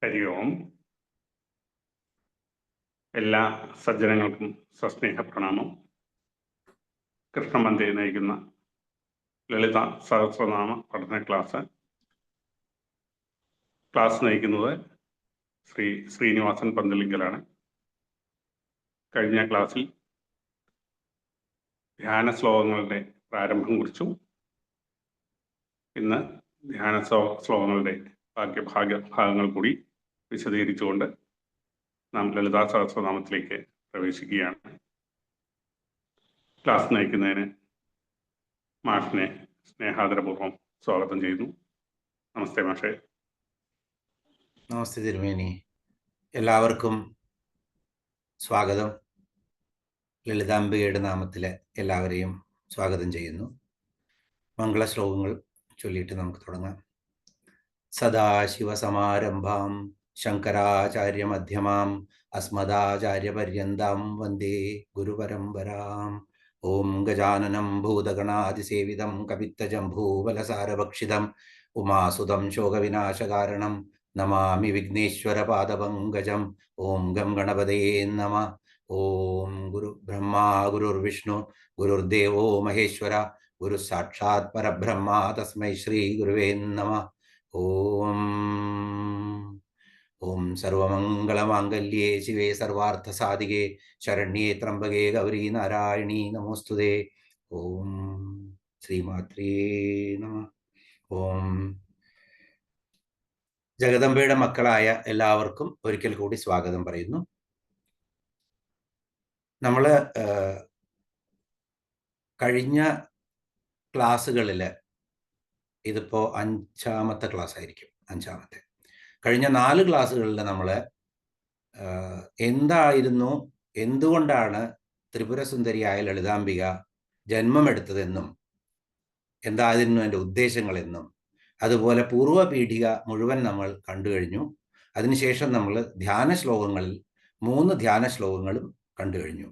ഹരി ഓം. എല്ലാ സജ്ജനങ്ങൾക്കും സസ്നേഹ പ്രണാമം. കൃഷ്ണമന്ത്രി നയിക്കുന്ന ലളിത സഹസ്രനാമ പഠന ക്ലാസ് നയിക്കുന്നത് ശ്രീ ശ്രീനിവാസൻ പന്തലിങ്കലാണ്. കഴിഞ്ഞ ക്ലാസ്സിൽ ധ്യാന ശ്ലോകങ്ങളുടെ പ്രാരംഭം കുറിച്ചു. ഇന്ന് ധ്യാന ശ്ലോകങ്ങളുടെ ഭാഗങ്ങൾ കൂടി വിശദീകരിച്ചുകൊണ്ട് നാം ലളിതാ സഹസ്രനാമത്തിലേക്ക് പ്രവേശിക്കുകയാണ്. ക്ലാസ് നയിക്കുന്നതിന് മാഷിനെ സ്നേഹാദരപൂർവ്വം സ്വാഗതം ചെയ്യുന്നു. നമസ്തേ മാഷേ. നമസ്തേ തിരുമേനി. എല്ലാവർക്കും സ്വാഗതം. ലളിതാംബികയുടെ നാമത്തിൽ എല്ലാവരെയും സ്വാഗതം ചെയ്യുന്നു. മംഗളശ്ലോകങ്ങൾ ചൊല്ലിയിട്ട് നമുക്ക് തുടങ്ങാം. സദാശിവസമാരംഭാം ശങ്കരാചാര്യമധ്യമാം അസ്മദാചാര്യപര്യന്താം വന്ദേ ഗുരുപരമ്പരാം. ഓം ഗജാനനം ഭൂതഗണാതിസേവിതം കപിത്തജംഭൂവലസാരഭക്ഷിതം ഉമാസുതം ശോകവിനാശകാരണം നമാമി വിഘ്നേശ്വരപാദപങ്കജം. ഓം ഗം ഗണപതേ നമഃ. ഓം ഗുരു ബ്രഹ്മാ ഗുരുർവിഷ്ണു ഗുരുർദേവോ മഹേശ്വര ഗുരു സാക്ഷാത് പരബ്രഹ്മ തസ്മൈ ശ്രീ ഗുരുവേ നമഃ. ഓം ഓം സർവമംഗളമാംഗല്യേ ശിവേ സർവാർത്ഥസാധികേ ശരണ്യേ ത്രംബകേ ഗൗരീ നാരായണീ നമോസ്തുതേ. ഓം ശ്രീമാത്രേ നമഃ. ഓം ജഗദംബയുടെ മക്കളായ എല്ലാവർക്കും ഒരിക്കൽ കൂടി സ്വാഗതം പറയുന്നു. നമ്മൾ കഴിഞ്ഞ ക്ലാസ്സുകളിൽ, ഇതിപ്പോ 5ാമത്തെ ക്ലാസ് ആയിരിക്കും, 5ാമത്തെ, കഴിഞ്ഞ 4 ക്ലാസ്സുകളിൽ നമ്മൾ എന്തുകൊണ്ടാണ് ത്രിപുരസുന്ദരിയായ ലളിതാംബിക ജന്മമെടുത്തതെന്നും എന്തായിരുന്നു അതിൻ്റെ ഉദ്ദേശങ്ങളെന്നും അതുപോലെ പൂർവ്വപീഠിക മുഴുവൻ നമ്മൾ കണ്ടു കഴിഞ്ഞു. അതിനുശേഷം നമ്മൾ ധ്യാന ശ്ലോകങ്ങളിൽ 3 ധ്യാന ശ്ലോകങ്ങളും കണ്ടു കഴിഞ്ഞു.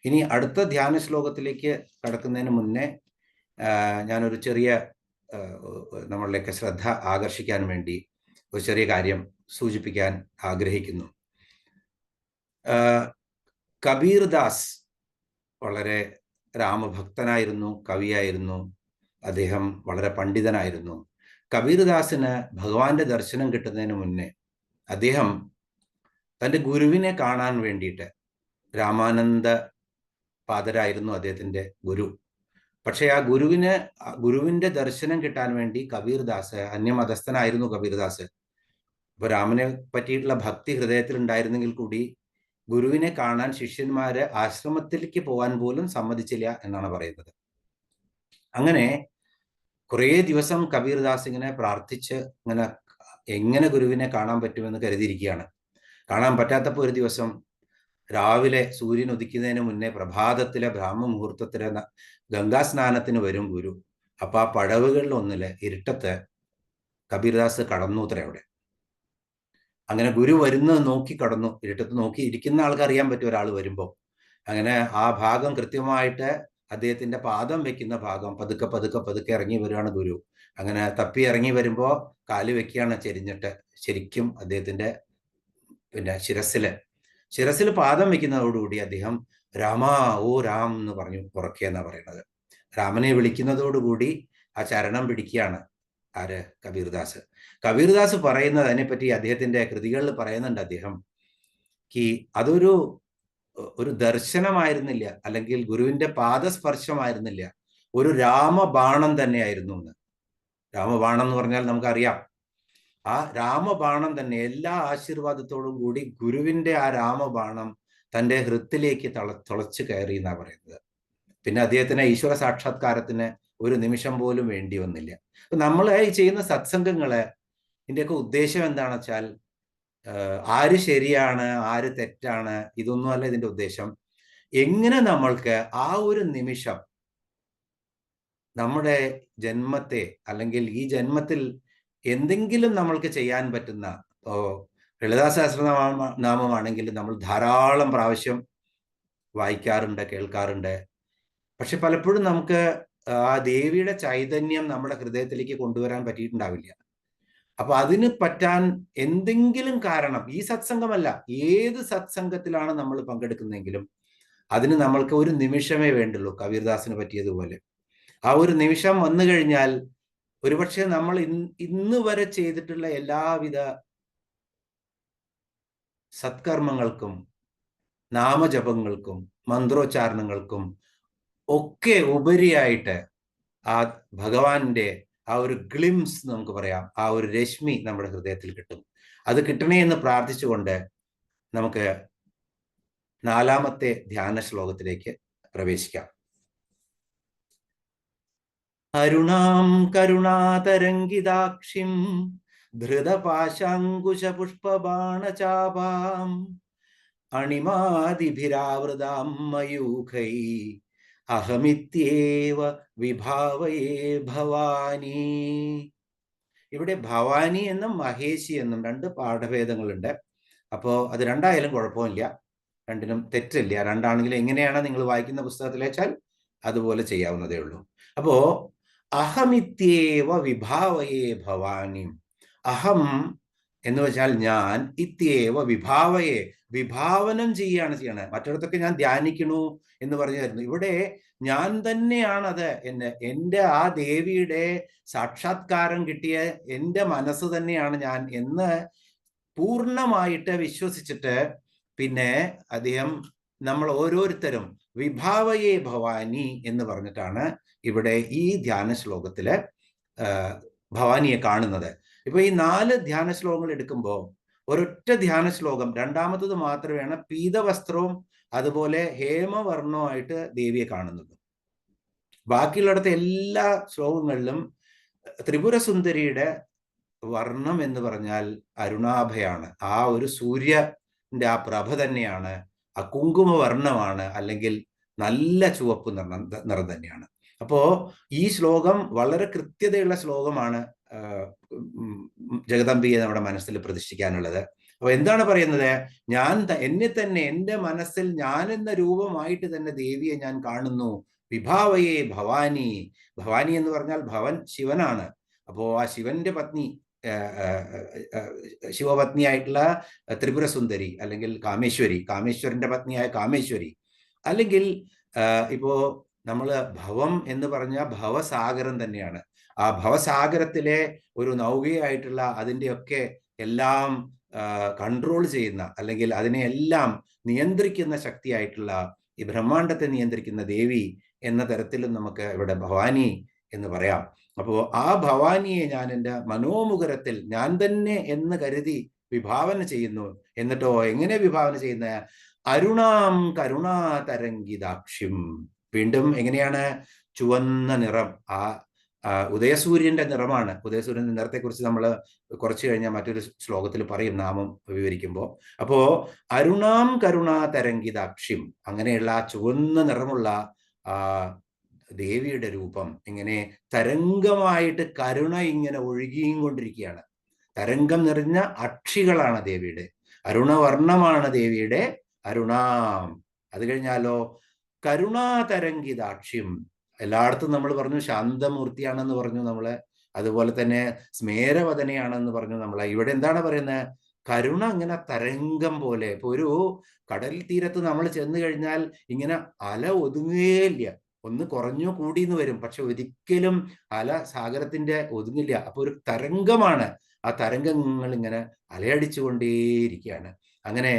ഇനി അടുത്ത ധ്യാന ശ്ലോകത്തിലേക്ക് കടക്കുന്നതിന് മുന്നേ ഞാനൊരു ചെറിയ നമ്മളിലേക്ക് ശ്രദ്ധ ആകർഷിക്കാൻ വേണ്ടി ഒരു ചെറിയ കാര്യം സൂചിപ്പിക്കാൻ ആഗ്രഹിക്കുന്നു. കബീർദാസ് വളരെ രാമഭക്തനായിരുന്നു, കവിയായിരുന്നു. അദ്ദേഹം വളരെ പണ്ഡിതനായിരുന്നു. കബീർദാസിന് ഭഗവാന്റെ ദർശനം കിട്ടുന്നതിന് മുന്നേ അദ്ദേഹം തൻ്റെ ഗുരുവിനെ കാണാൻ വേണ്ടിയിട്ട്, രാമാനന്ദ പാദരായിരുന്നു അദ്ദേഹത്തിൻ്റെ ഗുരു. പക്ഷേ ആ ഗുരുവിൻ്റെ ദർശനം കിട്ടാൻ വേണ്ടി കബീർദാസ്, അന്യമതസ്ഥനായിരുന്നു കബീർദാസ്. ഇപ്പൊ രാമനെ പറ്റിയിട്ടുള്ള ഭക്തി ഹൃദയത്തിൽ ഉണ്ടായിരുന്നെങ്കിൽ കൂടി ഗുരുവിനെ കാണാൻ ശിഷ്യന്മാര് ആശ്രമത്തിലേക്ക് പോകാൻ പോലും സമ്മതിച്ചില്ല എന്നാണ് പറയുന്നത്. അങ്ങനെ കുറേ ദിവസം കബീർദാസ് ഇങ്ങനെ പ്രാർത്ഥിച്ച് എങ്ങനെ ഗുരുവിനെ കാണാൻ പറ്റുമെന്ന് കരുതിയിരിക്കുകയാണ്. കാണാൻ പറ്റാത്തപ്പോൾ ഒരു ദിവസം രാവിലെ സൂര്യൻ ഉദിക്കുന്നതിന് മുന്നേ പ്രഭാതത്തിലെ ബ്രാഹ്മ മുഹൂർത്തത്തിലെ ഗംഗാസ്നാനത്തിന് വരും ഗുരു. അപ്പൊ ആ പടവുകളിൽ ഒന്നില് ഇരുട്ടത്ത് കബീർദാസ് കടന്നു അവിടെ. അങ്ങനെ ഗുരു വരുന്നത് നോക്കി കടന്നു. ഇരുട്ടത്ത് നോക്കി ഇരിക്കുന്ന ആൾക്ക് അറിയാൻ പറ്റും ഒരാൾ വരുമ്പോൾ. അങ്ങനെ ആ ഭാഗം കൃത്യമായിട്ട് അദ്ദേഹത്തിന്റെ പാദം വെക്കുന്ന ഭാഗം പതുക്കെ പതുക്കെ പതുക്കെ ഇറങ്ങി വരുവാണ് ഗുരു. അങ്ങനെ തപ്പി ഇറങ്ങി വരുമ്പോൾ കാല് വെക്കുകയാണ് ചെരിഞ്ഞിട്ട്. ശരിക്കും അദ്ദേഹത്തിന്റെ ശിരസിൽ പാദം വെക്കുന്നതോടുകൂടി അദ്ദേഹം രാമ ഓ രാം എന്ന് പറഞ്ഞു ഉറക്കിയെന്നാ പറയുന്നത്. രാമനെ വിളിക്കുന്നതോടുകൂടി ആ ചരണം പിടിക്കുകയാണ് ആര്? കബീർദാസ് പറയുന്നത്, അതിനെപ്പറ്റി അദ്ദേഹത്തിന്റെ കൃതികളിൽ പറയുന്നുണ്ട്, അദ്ദേഹം അതൊരു ദർശനമായിരുന്നില്ല, അല്ലെങ്കിൽ ഗുരുവിന്റെ പാദസ്പർശമായിരുന്നില്ല, ഒരു രാമബാണം തന്നെയായിരുന്നു എന്ന്. രാമബാണം എന്ന് പറഞ്ഞാൽ നമുക്കറിയാം, ആ രാമബാണം തന്നെ എല്ലാ ആശീർവാദത്തോടും കൂടി ഗുരുവിന്റെ ആ രാമബാണം തൻ്റെ ഹൃത്തിലേക്ക് തുളച്ചു കയറി എന്നാ പറയുന്നത്. പിന്നെ അദ്ദേഹത്തിന് ഈശ്വര സാക്ഷാത്കാരത്തിന് ഒരു നിമിഷം പോലും വേണ്ടി വന്നില്ല. അപ്പൊ നമ്മൾ ഈ ചെയ്യുന്ന സത്സംഗങ്ങള് ഇതിൻ്റെയൊക്കെ ഉദ്ദേശം എന്താണെന്ന് വെച്ചാൽ, ആര് ശരിയാണ് ആര് തെറ്റാണ് ഇതൊന്നുമല്ല ഇതിന്റെ ഉദ്ദേശം. എങ്ങനെ നമ്മൾക്ക് ആ ഒരു നിമിഷം നമ്മുടെ ജന്മത്തെ, അല്ലെങ്കിൽ ഈ ജന്മത്തിൽ എന്തെങ്കിലും നമ്മൾക്ക് ചെയ്യാൻ പറ്റുന്ന, ലളിതാ സഹസ്രനാമമാണെങ്കിൽ നമ്മൾ ധാരാളം പ്രാവശ്യം വായിക്കാറുണ്ട്, കേൾക്കാറുണ്ട്. പക്ഷെ പലപ്പോഴും നമുക്ക് ആ ദേവിയുടെ ചൈതന്യം നമ്മുടെ ഹൃദയത്തിലേക്ക് കൊണ്ടുവരാൻ പറ്റിയിട്ടുണ്ടാവില്ല. അപ്പൊ അതിന് പറ്റാൻ എന്തെങ്കിലും കാരണം, ഈ സത്സംഗമല്ല, ഏത് സത്സംഗത്തിലാണ് നമ്മൾ പങ്കെടുക്കുന്നതെങ്കിലും അതിന് നമ്മൾക്ക് ഒരു നിമിഷമേ വേണ്ടുള്ളൂ. കബീർദാസിന് പറ്റിയതുപോലെ ആ ഒരു നിമിഷം വന്നു കഴിഞ്ഞാൽ ഒരുപക്ഷെ നമ്മൾ ഇന്ന് വരെ ചെയ്തിട്ടുള്ള എല്ലാവിധ സത്കർമ്മങ്ങൾക്കും നാമജപങ്ങൾക്കും മന്ത്രോച്ചാരണങ്ങൾക്കും ഒക്കെ ഉപരിയായിട്ട് ആ ഭഗവാന്റെ ആ ഒരു ഗ്ലിംസ് നമുക്ക് പറയാം, ആ ഒരു രശ്മി നമ്മുടെ ഹൃദയത്തിൽ കിട്ടും. അത് കിട്ടണേ എന്ന് പ്രാർത്ഥിച്ചുകൊണ്ട് നമുക്ക് 4-ാമത്തെ ധ്യാന ശ്ലോകത്തിലേക്ക് പ്രവേശിക്കാം. അരുണാം കരുണാതരംഗിതാക്ഷിം ധൃതപാശാങ്കുശപുഷ്പബാണചാപാം അണിമാദിഭിരാവൃതാം മയൂഖൈ അഹമിത്യേവ വിഭാവയേ ഭവാനി. ഇവിടെ ഭവാനി എന്നും മഹേശി എന്നും 2 പാഠഭേദങ്ങളുണ്ട്. അപ്പോൾ അത് രണ്ടായാലും കുഴപ്പമില്ല, രണ്ടിനും തെറ്റില്ല. രണ്ടാണെങ്കിലും എങ്ങനെയാണ് നിങ്ങൾ വായിക്കുന്ന പുസ്തകത്തിൽ വെച്ചാൽ അതുപോലെ ചെയ്യാവുന്നതേ ഉള്ളൂ. അപ്പോ അഹമിത്യേവ വിഭാവയേ ഭവാനി. അഹം എന്ന് വെച്ചാൽ ഞാൻ, ഇത്യേവ വിഭാവയെ വിഭാവനം ചെയ്യാണ് ചെയ്യണത്. മറ്റിടത്തൊക്കെ ഞാൻ ധ്യാനിക്കണു എന്ന് പറഞ്ഞായിരുന്നു. ഇവിടെ ഞാൻ തന്നെയാണത്. എൻ്റെ ആ ദേവിയുടെ സാക്ഷാത്കാരം കിട്ടിയ എൻ്റെ മനസ്സ് തന്നെയാണ് ഞാൻ എന്ന് പൂർണ്ണമായിട്ട് വിശ്വസിച്ചിട്ട് പിന്നെ അദ്ദേഹം നമ്മൾ ഓരോരുത്തരും വിഭാവയേ ഭവാനി എന്ന് പറഞ്ഞിട്ടാണ് ഇവിടെ ഈ ധ്യാന ശ്ലോകത്തില് ഭവാനിയെ കാണുന്നത്. ഇപ്പൊ ഈ 4 ധ്യാന ശ്ലോകങ്ങൾ എടുക്കുമ്പോൾ ഒരൊറ്റ ധ്യാന ശ്ലോകം, രണ്ടാമത്തത് മാത്രമാണ് പീതവസ്ത്രവും അതുപോലെ ഹേമവർണവുമായിട്ട് ദേവിയെ കാണുന്നത്. ബാക്കിയുള്ളിടത്തെ എല്ലാ ശ്ലോകങ്ങളിലും ത്രിപുരസുന്ദരിയുടെ വർണ്ണം എന്ന് പറഞ്ഞാൽ അരുണാഭയാണ്. ആ ഒരു സൂര്യന്റെ ആ പ്രഭ തന്നെയാണ്, ആ കുങ്കുമവർണ്ണമാണ്, അല്ലെങ്കിൽ നല്ല ചുവപ്പ് നിറം തന്നെയാണ്. അപ്പോ ഈ ശ്ലോകം വളരെ കൃത്യതയുള്ള ശ്ലോകമാണ് ജഗദംബിയെ നമ്മുടെ മനസ്സിൽ പ്രതിഷ്ഠിക്കാനുള്ളത്. അപ്പൊ എന്താണ് പറയുന്നത്? ഞാൻ എന്നെ തന്നെ, എൻ്റെ മനസ്സിൽ ഞാൻ എന്ന രൂപമായിട്ട് തന്നെ ദേവിയെ ഞാൻ കാണുന്നു. വിഭാവയേ ഭവാനി. ഭവാനി എന്ന് പറഞ്ഞാൽ ഭവൻ ശിവനാണ്. അപ്പോ ആ ശിവന്റെ പത്നി, ശിവപത്നിയായിട്ടുള്ള ത്രിപുരസുന്ദരി അല്ലെങ്കിൽ കാമേശ്വരി, കാമേശ്വരന്റെ പത്നിയായ കാമേശ്വരി, അല്ലെങ്കിൽ ഇപ്പോ നമ്മള് ഭവം എന്ന് പറഞ്ഞ ഭവസാഗരം തന്നെയാണ്. ആ ഭവസാഗരത്തിലെ ഒരു നൗകയായിട്ടുള്ള അതിൻ്റെയൊക്കെ എല്ലാം കൺട്രോൾ ചെയ്യുന്ന അല്ലെങ്കിൽ അതിനെയെല്ലാം നിയന്ത്രിക്കുന്ന ശക്തിയായിട്ടുള്ള ഈ ബ്രഹ്മാണ്ടത്തെ നിയന്ത്രിക്കുന്ന ദേവി എന്ന തരത്തിലും നമുക്ക് ഇവിടെ ഭവാനി എന്ന് പറയാം. അപ്പോൾ ആ ഭവാനിയെ ഞാൻ എൻ്റെ മനോമുകുരത്തിൽ ഞാൻ തന്നെ എന്ന് കരുതി വിഭാവന ചെയ്യുന്നു. എന്നിട്ടോ എങ്ങനെ വിഭാവന ചെയ്യുന്ന? അരുണാം കരുണാതരംഗിതാക്ഷിം. വീണ്ടും എങ്ങനെയാണ്? ചുവന്ന നിറം, ആ ഉദയസൂര്യന്റെ നിറമാണ്. ഉദയസൂര്യന്റെ നിറത്തെക്കുറിച്ച് നമ്മൾ കുറച്ച് കഴിഞ്ഞാൽ മറ്റൊരു ശ്ലോകത്തിൽ പറയും, നാമം വിവരിക്കുമ്പോൾ. അപ്പോ അരുണാം കരുണാതരംഗിതാക്ഷിം, അങ്ങനെയുള്ള ചുവന്ന നിറമുള്ള ആ ദേവിയുടെ രൂപം ഇങ്ങനെ തരംഗമായിട്ട് കരുണ ഇങ്ങനെ ഒഴുകിയും കൊണ്ടിരിക്കുകയാണ്. തരംഗം നിറഞ്ഞ അക്ഷികളാണ് ദേവിയുടെ, അരുണവർണ്ണമാണ് ദേവിയുടെ അരുണാം. അത് കഴിഞ്ഞാലോ കരുണാതരംഗിതാക്ഷിം. എല്ലായിടത്തും നമ്മൾ പറഞ്ഞു ശാന്തമൂർത്തിയാണെന്ന് പറഞ്ഞു നമ്മള്, അതുപോലെ തന്നെ സ്മേരവദനയാണെന്ന് പറഞ്ഞു നമ്മളെ. ഇവിടെ എന്താണ് പറയുന്നത്? കരുണ ഇങ്ങനെ തരംഗം പോലെ. ഇപ്പൊ ഒരു കടൽ തീരത്ത് നമ്മൾ ചെന്ന് കഴിഞ്ഞാൽ ഇങ്ങനെ അല ഒതുങ്ങുകയില്ല, ഒന്ന് കുറഞ്ഞു കൂടിന്ന് വരും, പക്ഷെ ഒരിക്കലും അല സാഗരത്തിന്റെ ഒതുങ്ങില്ല. അപ്പൊ ഒരു തരംഗമാണ്. ആ തരംഗങ്ങൾ ഇങ്ങനെ അലയടിച്ചുകൊണ്ടേയിരിക്കുകയാണ്. അങ്ങനെ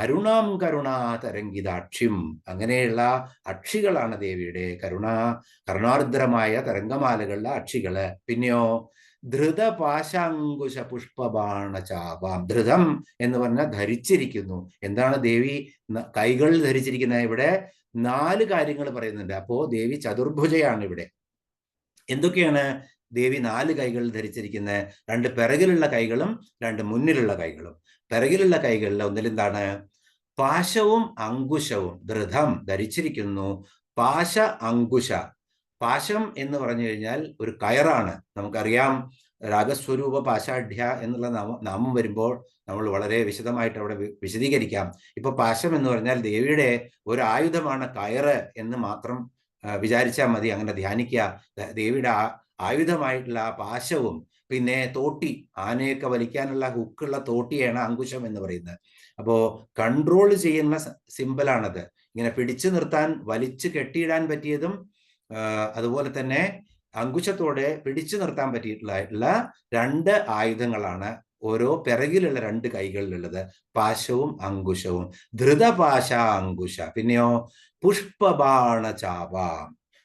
അരുണാം കരുണാ തരംഗിതാക്ഷിം, അങ്ങനെയുള്ള അക്ഷികളാണ് ദേവിയുടെ കരുണാർദ്രമായ തരംഗമാലകളുടെ അക്ഷികള്. പിന്നെയോ ധൃതപാശാങ്കുശ പുഷ്പബാണചാപാം. ധൃതം എന്ന് പറഞ്ഞാൽ ധരിച്ചിരിക്കുന്നു. എന്താണ് ദേവി കൈകളിൽ ധരിച്ചിരിക്കുന്നത്? ഇവിടെ 4 കാര്യങ്ങൾ പറയുന്നുണ്ട്. അപ്പോ ദേവി ചതുർഭുജയാണ് ഇവിടെ. എന്തൊക്കെയാണ് ദേവി 4 കൈകളിൽ ധരിച്ചിരിക്കുന്നത്? 2 പിറകിലുള്ള കൈകളും 2 മുന്നിലുള്ള കൈകളും. പിറകിലുള്ള കൈകളിൽ ഒന്നിലെന്താണ്? പാശവും അങ്കുശവും. ധൃതം ധരിച്ചിരിക്കുന്നു. പാശ അങ്കുശ. പാശം എന്ന് പറഞ്ഞു കഴിഞ്ഞാൽ ഒരു കയറാണ്. നമുക്കറിയാം രാഗസ്വരൂപ പാശാഢ്യ എന്നുള്ള നാമം വരുമ്പോൾ നമ്മൾ വളരെ വിശദമായിട്ട് അവിടെ വിശദീകരിക്കാം. ഇപ്പൊ പാശം എന്ന് പറഞ്ഞാൽ ദേവിയുടെ ഒരു ആയുധമാണ് കയറ് എന്ന് മാത്രം വിചാരിച്ചാൽ മതി, അങ്ങനെ ധ്യാനിക്കുക. ദേവിയുടെ ആയുധമായിട്ടുള്ള ആ പാശവും പിന്നെ തോട്ടി, ആനയൊക്കെ വലിക്കാനുള്ള ഹുക്കുള്ള തോട്ടിയാണ് അങ്കുശം എന്ന് പറയുന്നത്. അപ്പോ കൺട്രോൾ ചെയ്യുന്ന സിമ്പലാണത്. ഇങ്ങനെ പിടിച്ചു നിർത്താൻ, വലിച്ചു കെട്ടിയിടാൻ പറ്റിയതും അതുപോലെ തന്നെ അങ്കുശത്തോടെ പിടിച്ചു നിർത്താൻ പറ്റിയിട്ടുള്ള രണ്ട് ആയുധങ്ങളാണ് ഓരോ പിറകിലുള്ള രണ്ട് കൈകളിലുള്ളത്, പാശവും അങ്കുശവും. ധൃതപാശ അങ്കുശ. പിന്നെയോ പുഷ്പബാണ ചാപ.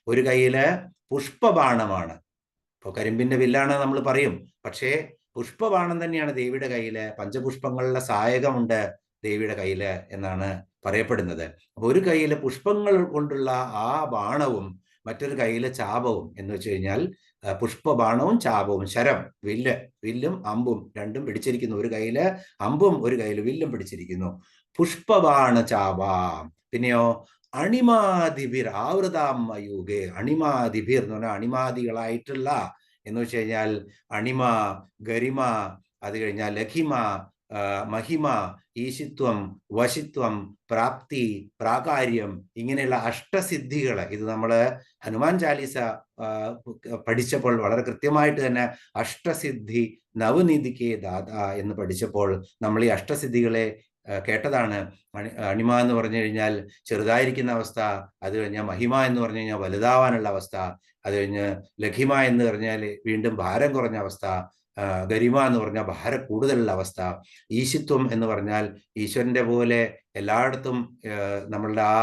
ഒരു കൈയില് പുഷ്പബാണമാണ്. ഇപ്പോൾ കരിമ്പിന്റെ വില്ലാണ് നമ്മൾ പറയും, പക്ഷേ പുഷ്പബാണം തന്നെയാണ് ദേവിയുടെ കയ്യില്. പഞ്ചപുഷ്പങ്ങളുടെ സായകമുണ്ട് ദേവിയുടെ കയ്യില് എന്നാണ് പറയപ്പെടുന്നത്. അപ്പൊ ഒരു കയ്യില് പുഷ്പങ്ങൾ കൊണ്ടുള്ള ആ ബാണവും മറ്റൊരു കയ്യില് ചാപവും എന്ന് വെച്ച് കഴിഞ്ഞാൽ പുഷ്പബാണവും ചാപവും, ശരം, വില്ലും അമ്പും രണ്ടും പിടിച്ചിരിക്കുന്നു. ഒരു കയ്യില് അമ്പും ഒരു കയ്യില് വില്ലും പിടിച്ചിരിക്കുന്നു. പുഷ്പബാണ ചാപാം. പിന്നെയോ അണിമാതിഭിർ ആവൃതാം മയൂകെ. അണിമാതിഭിർ എന്ന് പറഞ്ഞാൽ അണിമാദികളായിട്ടുള്ള എന്ന് വെച്ച് കഴിഞ്ഞാൽ അണിമ, ഗരിമ, അത് കഴിഞ്ഞാൽ ലഘിമ, മഹിമ, ഈശിത്വം, വശിത്വം, പ്രാപ്തി, പ്രാകാര്യം, ഇങ്ങനെയുള്ള അഷ്ടസിദ്ധികൾ. ഇത് നമ്മൾ ഹനുമാൻ ചാലീസ പഠിച്ചപ്പോൾ വളരെ കൃത്യമായിട്ട് തന്നെ അഷ്ടസിദ്ധി നവനിധിക്ക് ദാത എന്ന് പഠിച്ചപ്പോൾ നമ്മൾ ഈ അഷ്ടസിദ്ധികളെ കേട്ടതാണ്. അണിമ എന്ന് പറഞ്ഞു കഴിഞ്ഞാൽ ചെറുതായിരിക്കുന്ന അവസ്ഥ, അത് കഴിഞ്ഞാൽ മഹിമ എന്ന് പറഞ്ഞു കഴിഞ്ഞാൽ വലുതാവാനുള്ള അവസ്ഥ, അത് കഴിഞ്ഞ് ലഘിമ എന്ന് പറഞ്ഞാൽ വീണ്ടും ഭാരം കുറഞ്ഞ അവസ്ഥ, ഗരിമ എന്ന് പറഞ്ഞാൽ ഭാരം കൂടുതലുള്ള അവസ്ഥ, ഈശിത്വം എന്ന് പറഞ്ഞാൽ ഈശ്വരന്റെ പോലെ എല്ലായിടത്തും നമ്മളുടെ ആ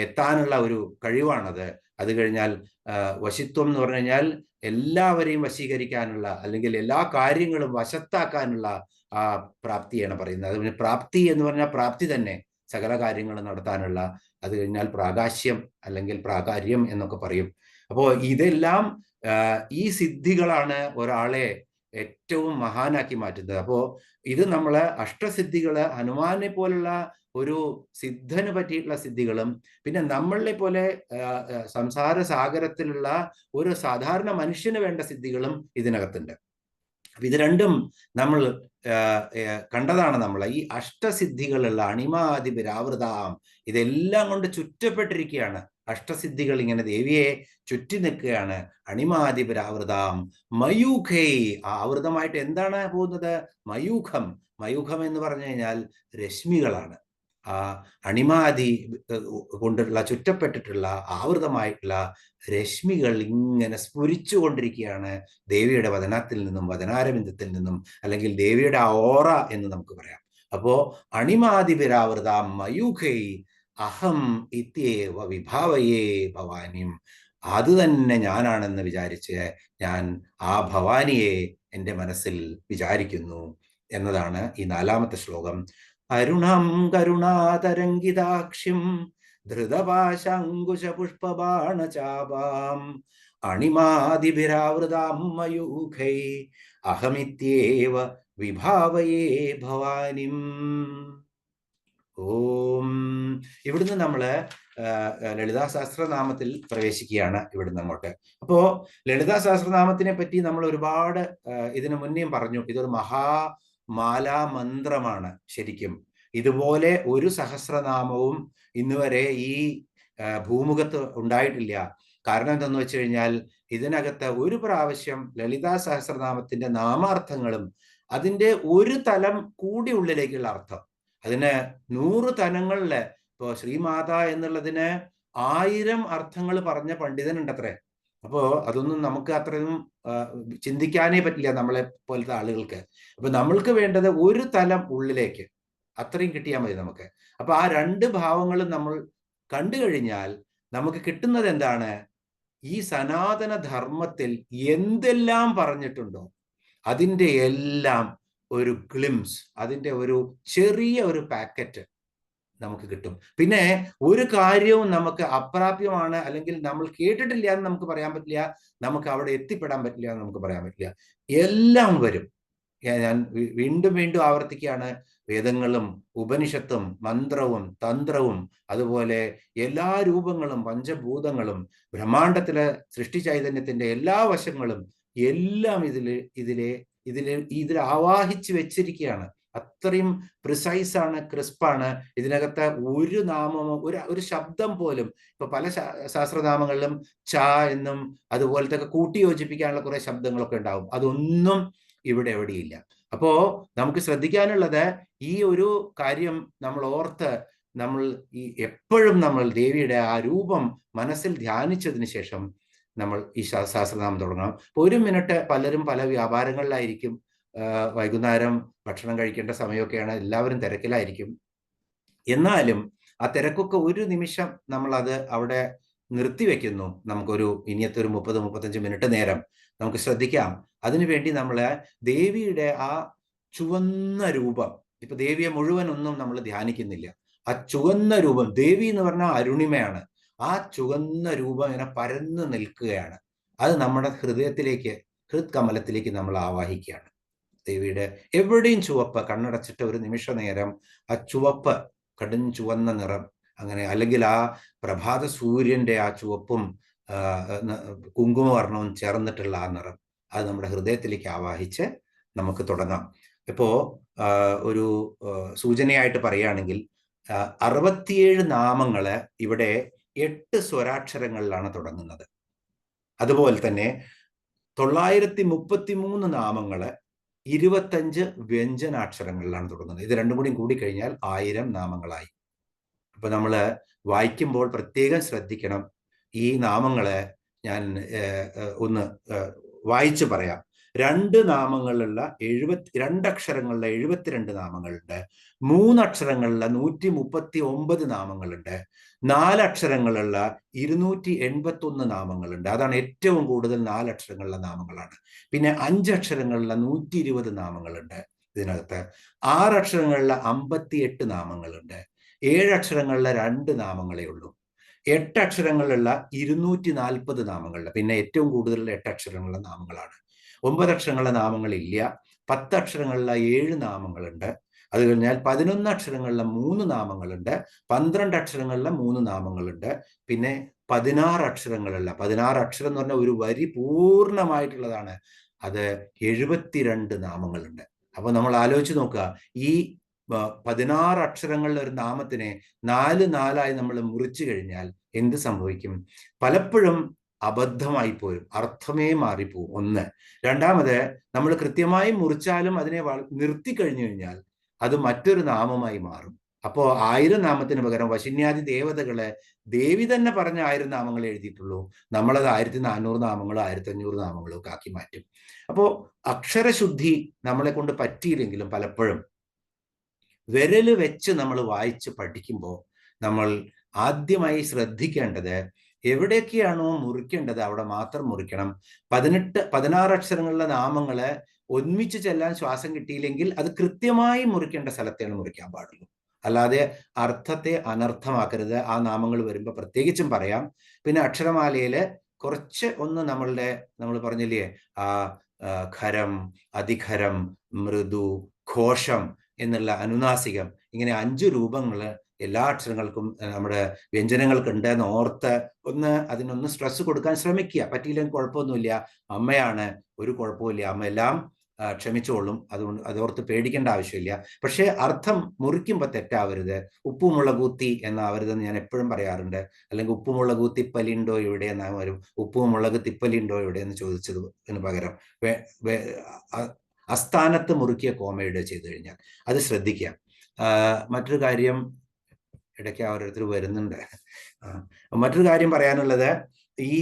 എത്താനുള്ള ഒരു കഴിവാണത്. അത് കഴിഞ്ഞാൽ വശിത്വം എന്ന് പറഞ്ഞു കഴിഞ്ഞാൽ എല്ലാവരെയും വശീകരിക്കാനുള്ള അല്ലെങ്കിൽ എല്ലാ കാര്യങ്ങളും വശത്താക്കാനുള്ള ആ പ്രാപ്തിയാണ് പറയുന്നത്. അത് പിന്നെ പ്രാപ്തി എന്ന് പറഞ്ഞാൽ പ്രാപ്തി തന്നെ, സകല കാര്യങ്ങളും നടത്താനുള്ള. അത് കഴിഞ്ഞാൽ പ്രാകാശ്യം അല്ലെങ്കിൽ പ്രാകാര്യം എന്നൊക്കെ പറയും. അപ്പോൾ ഇതെല്ലാം ഈ സിദ്ധികളാണ് ഒരാളെ ഏറ്റവും മഹാനാക്കി മാറ്റുന്നത്. അപ്പോ ഇത് നമ്മള് അഷ്ടസിദ്ധികള് ഹനുമാനെ പോലുള്ള ഒരു സിദ്ധന് പറ്റിയിട്ടുള്ള സിദ്ധികളും പിന്നെ നമ്മളെ പോലെ സംസാര സാഗരത്തിലുള്ള ഒരു സാധാരണ മനുഷ്യന് വേണ്ട സിദ്ധികളും ഇതിനകത്തുണ്ട്. അപ്പൊ ഇത് രണ്ടും നമ്മൾ കണ്ടതാണ്. നമ്മൾ ഈ അഷ്ടസിദ്ധികളുള്ള അണിമാതിപരാവൃതാം, ഇതെല്ലാം കൊണ്ട് ചുറ്റപ്പെട്ടിരിക്കുകയാണ്. അഷ്ടസിദ്ധികൾ ഇങ്ങനെ ദേവിയെ ചുറ്റി നിൽക്കുകയാണ്. അണിമാതിപരാവൃതാം മയൂഖൈ. ആവൃതമായിട്ട് എന്താണ് പോകുന്നത്? മയൂഖം. മയൂഖം എന്ന് പറഞ്ഞു കഴിഞ്ഞാൽ രശ്മികളാണ്. ആ അണിമാതി കൊണ്ടുള്ള ചുറ്റപ്പെട്ടിട്ടുള്ള ആവൃതമായിട്ടുള്ള രശ്മികൾ ഇങ്ങനെ സ്ഫുരിച്ചു കൊണ്ടിരിക്കുകയാണ് ദേവിയുടെ വദനത്തിൽ നിന്നും, വദനാരവിന്ദത്തിൽ നിന്നും, അല്ലെങ്കിൽ ദേവിയുടെ ആ ഓറ എന്ന് നമുക്ക് പറയാം. അപ്പോ അണിമാതിപരാവൃത മയൂഖൈ അഹം ഇത്യേവ വിഭാവയേ ഭവാനിം. അത് തന്നെ ഞാനാണെന്ന് വിചാരിച്ച് ഞാൻ ആ ഭവാനിയെ എൻ്റെ മനസ്സിൽ വിചാരിക്കുന്നു എന്നതാണ് ഈ 4ാമത്തെ ശ്ലോകം. അരുണം കരുണാതരംഗിതാക്ഷിം ധൃതപാശാങ്കുശപുഷ്പബാണചാപാം അണിമാതിഭിരാവൃതാം മയൂഖൈ അഹമിത്യേവ വിഭാവയേ ഭവാനിം. ഓം. ഇവിടുന്ന് നമ്മള് ലളിതാ സഹസ്രനാമത്തിൽ പ്രവേശിക്കുകയാണ് ഇവിടുന്ന് അങ്ങോട്ട്. അപ്പോ ലളിതാ സഹസ്രനാമത്തിനെ പറ്റി നമ്മൾ ഒരുപാട് ഇതിനു മുന്നേയും പറഞ്ഞു. ഇതൊരു മഹാമാലാ മന്ത്രമാണ്. ശരിക്കും ഇതുപോലെ ഒരു സഹസ്രനാമവും ഇന്നുവരെ ഈ ഭൂമുഖത്ത് ഉണ്ടായിട്ടില്ല. കാരണം എന്തെന്ന് വെച്ച് കഴിഞ്ഞാൽ ഇതിനകത്ത് ഒരു പ്രാവശ്യം ലളിതാ സഹസ്രനാമത്തിന്റെ നാമാർത്ഥങ്ങളും അതിന്റെ ഒരു തലം കൂടി ഉള്ളിലേക്കുള്ള അർത്ഥം, അതിന് 100 തലങ്ങളില്, ഇപ്പോ ശ്രീമാത എന്നുള്ളതിന് 1000 അർത്ഥങ്ങൾ പറഞ്ഞ പണ്ഡിതനുണ്ടത്രേ. അപ്പോ അതൊന്നും നമുക്ക് അത്രയും ചിന്തിക്കാനേ പറ്റില്ല നമ്മളെ പോലത്തെ ആളുകൾക്ക്. അപ്പൊ നമ്മൾക്ക് വേണ്ടത് ഒരു തലം ഉള്ളിലേക്ക്, അത്രയും കിട്ടിയാൽ മതി നമുക്ക്. അപ്പൊ ആ 2 ഭാവങ്ങളും നമ്മൾ കണ്ടു കഴിഞ്ഞാൽ നമുക്ക് കിട്ടുന്നത് എന്താണ്? ഈ സനാതന ധർമ്മത്തിൽ എന്തെല്ലാം പറഞ്ഞിട്ടുണ്ടോ അതിൻ്റെ എല്ലാം ഒരു ഗ്ലിംസ്, അതിൻ്റെ ഒരു ചെറിയ ഒരു പാക്കറ്റ് നമുക്ക് കിട്ടും. പിന്നെ ഒരു കാര്യവും നമുക്ക് അപ്രാപ്യമാണ് അല്ലെങ്കിൽ നമ്മൾ കേട്ടിട്ടില്ല എന്ന് നമുക്ക് പറയാൻ പറ്റില്ല, നമുക്ക് അവിടെ എത്തിപ്പെടാൻ പറ്റില്ല എന്ന് നമുക്ക് പറയാൻ പറ്റില്ല. എല്ലാം വരും. ഞാൻ വീണ്ടും വീണ്ടും ആവർത്തിക്കുകയാണ്, വേദങ്ങളും ഉപനിഷത്തും മന്ത്രവും തന്ത്രവും അതുപോലെ എല്ലാ രൂപങ്ങളും പഞ്ചഭൂതങ്ങളും ബ്രഹ്മാണ്ടത്തിലെ സൃഷ്ടി ചൈതന്യത്തിന്റെ എല്ലാ വശങ്ങളും എല്ലാം ഇതിൽ ആവാഹിച്ച് വെച്ചിരിക്കുകയാണ്. അത്രയും പ്രിസൈസ് ആണ്, ക്രിസ്പാണ്. ഇതിനകത്ത് ഒരു നാമമോ ഒരു ശബ്ദം പോലും, ഇപ്പൊ പല സഹസ്രനാമങ്ങളിലും ച എന്നും അതുപോലത്തെ കൂട്ടി യോജിപ്പിക്കാനുള്ള കുറെ ശബ്ദങ്ങളൊക്കെ ഉണ്ടാവും. അതൊന്നും ഇവിടെ എവിടെയില്ല. അപ്പോ നമുക്ക് ശ്രദ്ധിക്കാനുള്ളത് ഈ ഒരു കാര്യം നമ്മൾ ഓർത്ത് നമ്മൾ ഈ എപ്പോഴും നമ്മൾ ദേവിയുടെ ആ രൂപം മനസ്സിൽ ധ്യാനിച്ചതിന് ശേഷം നമ്മൾ ഈ സഹസ്രനാമം തുടങ്ങണം. 1 മിനിറ്റ് പലരും പല വ്യാപാരങ്ങളിലായിരിക്കും, വൈകുന്നേരം ഭക്ഷണം കഴിക്കേണ്ട സമയമൊക്കെയാണ്, എല്ലാവരും തിരക്കിലായിരിക്കും. എന്നാലും ആ തിരക്കൊക്കെ ഒരു നിമിഷം നമ്മൾ അത് അവിടെ നിർത്തിവെക്കുന്നു. നമുക്കൊരു ഇനിയത്തെ ഒരു 30-35 മിനിറ്റ് നേരം നമുക്ക് ശ്രദ്ധിക്കാം. അതിനുവേണ്ടി നമ്മൾ ദേവിയുടെ ആ ചുവന്ന രൂപം, ഇപ്പൊ ദേവിയെ മുഴുവൻ ഒന്നും നമ്മൾ ധ്യാനിക്കുന്നില്ല, ആ ചുവന്ന രൂപം, ദേവി എന്ന് പറഞ്ഞാൽ അരുണിമയാണ്, ആ ചുവന്ന രൂപം ഇങ്ങനെ പരന്നു നിൽക്കുകയാണ്. അത് നമ്മുടെ ഹൃദയത്തിലേക്ക്, ഹൃത്കമലത്തിലേക്ക് നമ്മൾ ആവാഹിക്കുകയാണ്. ദേവിയുടെ എവിടെയും ചുവപ്പ്, കണ്ണടച്ചിട്ട് ഒരു നിമിഷ നേരം ആ ചുവപ്പ്, കടും ചുവന്ന നിറം അങ്ങനെ, അല്ലെങ്കിൽ ആ പ്രഭാത സൂര്യന്റെ ആ ചുവപ്പും കുങ്കുമവർണ്ണവും ചേർന്നിട്ടുള്ള ആ നിറം, അത് നമ്മുടെ ഹൃദയത്തിലേക്ക് ആവാഹിച്ച് നമുക്ക് തുടങ്ങാം. ഇപ്പോ ഒരു സൂചനയായിട്ട് പറയുകയാണെങ്കിൽ 67 നാമങ്ങള് ഇവിടെ 8 സ്വരാക്ഷരങ്ങളിലാണ് തുടങ്ങുന്നത്. അതുപോലെ തന്നെ 933 നാമങ്ങള് 25 വ്യഞ്ജനാക്ഷരങ്ങളിലാണ് തുടങ്ങുന്നത്. ഇത് രണ്ടും കൂടി കഴിഞ്ഞാൽ 1000 നാമങ്ങളായി. അപ്പൊ നമ്മൾ വായിക്കുമ്പോൾ പ്രത്യേകം ശ്രദ്ധിക്കണം. ഈ നാമങ്ങളെ ഞാൻ ഒന്ന് വായിച്ചു പറയാം. 2 നാമങ്ങളുള്ള 2 അക്ഷരങ്ങളുള്ള 72 നാമങ്ങളുണ്ട്. 3 അക്ഷരങ്ങളുള്ള 139 നാമങ്ങളുണ്ട്. 4 അക്ഷരങ്ങളുള്ള 281 നാമങ്ങളുണ്ട്. അതാണ് ഏറ്റവും കൂടുതൽ 4 അക്ഷരങ്ങളുള്ള നാമങ്ങളാണ്. പിന്നെ 5 അക്ഷരങ്ങളുള്ള 120 നാമങ്ങളുണ്ട് ഇതിനകത്ത്. 6 അക്ഷരങ്ങളുള്ള 58 നാമങ്ങളുണ്ട്. 7 അക്ഷരങ്ങളുള്ള 2 നാമങ്ങളേ ഉള്ളൂ. 8 അക്ഷരങ്ങളുള്ള 240 നാമങ്ങളുണ്ട്. പിന്നെ ഏറ്റവും കൂടുതൽ 8 അക്ഷരങ്ങളുള്ള നാമങ്ങളാണ്. 9 അക്ഷരങ്ങളുള്ള നാമങ്ങളില്ല. 10 അക്ഷരങ്ങളുള്ള 7 നാമങ്ങളുണ്ട്. അത് കഴിഞ്ഞാൽ 11 അക്ഷരങ്ങളുള്ള 3 നാമങ്ങളുണ്ട്. 12 അക്ഷരങ്ങളുള്ള 3 നാമങ്ങളുണ്ട്. പിന്നെ 16 അക്ഷരങ്ങളുള്ള, 16 അക്ഷരം എന്ന് പറഞ്ഞാൽ ഒരു വരി പൂർണ്ണമായിട്ടുള്ളതാണ്, അത് 72 നാമങ്ങളുണ്ട്. അപ്പൊ നമ്മൾ ആലോചിച്ച് നോക്കുക, ഈ 16 അക്ഷരങ്ങളിലെ ഒരു നാമത്തിനെ 4 നമ്മൾ മുറിച്ചു കഴിഞ്ഞാൽ എന്ത് സംഭവിക്കും? പലപ്പോഴും അബദ്ധമായി പോരും, അർത്ഥമേ മാറിപ്പോവും. ഒന്ന്. രണ്ടാമത്, നമ്മൾ കൃത്യമായി മുറിച്ചാലും അതിനെ നിർത്തി കഴിഞ്ഞു കഴിഞ്ഞാൽ അത് മറ്റൊരു നാമമായി മാറും. അപ്പോ 1000 നാമത്തിന് പകരം വശിന്യാദി ദേവതകളെ ദേവി തന്നെ പറഞ്ഞ 1000 നാമങ്ങൾ എഴുതിയിട്ടുള്ളൂ. നമ്മളത് 1400 നാമങ്ങളോ 1500 നാമങ്ങളോ ഒക്കെ ആക്കി മാറ്റും. അപ്പോ അക്ഷരശുദ്ധി നമ്മളെ കൊണ്ട് പറ്റിയില്ലെങ്കിലും പലപ്പോഴും വിരല് വെച്ച് നമ്മൾ വായിച്ച് പഠിക്കുമ്പോൾ നമ്മൾ ആദ്യമായി ശ്രദ്ധിക്കേണ്ടത്, എവിടെയൊക്കെയാണോ മുറിക്കേണ്ടത് അവിടെ മാത്രം മുറിക്കണം. 16 അക്ഷരങ്ങളുള്ള നാമങ്ങള് ഒന്നിച്ചു ചെല്ലാൻ ശ്വാസം കിട്ടിയില്ലെങ്കിൽ അത് കൃത്യമായി മുറിക്കേണ്ട സ്ഥലത്താണ് മുറിക്കാൻ പാടുള്ളൂ. അല്ലാതെ അർത്ഥത്തെ അനർത്ഥമാക്കരുത്. ആ നാമങ്ങൾ വരുമ്പോൾ പ്രത്യേകിച്ചും പറയാം. പിന്നെ അക്ഷരമാലയില് കുറച്ച് ഒന്ന് നമ്മൾ പറഞ്ഞില്ലേ, ആ ഖരം, അധിഖരം, മൃദു, ഘോഷം എന്നുള്ള അനുനാസികം, ഇങ്ങനെ 5 രൂപങ്ങൾ എല്ലാ അക്ഷരങ്ങൾക്കും നമ്മുടെ വ്യഞ്ജനങ്ങൾക്ക് ഉണ്ടെന്ന് ഓർത്ത് അതിനൊന്ന് സ്ട്രെസ് കൊടുക്കാൻ ശ്രമിക്കുക. പറ്റിയില്ലെങ്കിൽ കുഴപ്പമൊന്നുമില്ല, അമ്മയാണ്, ഒരു കുഴപ്പമില്ല, അമ്മ എല്ലാം ക്ഷമിച്ചോളും. അതുകൊണ്ട് അതോർത്ത് പേടിക്കേണ്ട ആവശ്യമില്ല. പക്ഷെ അർത്ഥം മുറിക്കുമ്പോൾ തെറ്റാവരുത്. ഉപ്പുമുളകൂത്തി എന്നാവരുതെന്ന് ഞാൻ എപ്പോഴും പറയാറുണ്ട്. അല്ലെങ്കിൽ ഉപ്പുമുളകു തിപ്പലിണ്ടോ ഇവിടെ എന്നാ വരും, ഉപ്പുമുളക് തിപ്പലിണ്ടോ ഇവിടെ എന്ന് ചോദിച്ചതിന് പകരം അസ്ഥാനത്ത് മുറുക്കിയ കോമയുടെ ചെയ്തു കഴിഞ്ഞാൽ അത് ശ്രദ്ധിക്കുക. മറ്റൊരു കാര്യം, ഇടയ്ക്ക് ഓരോരുത്തർ വരുന്നുണ്ട്. മറ്റൊരു കാര്യം പറയാനുള്ളത്, ഈ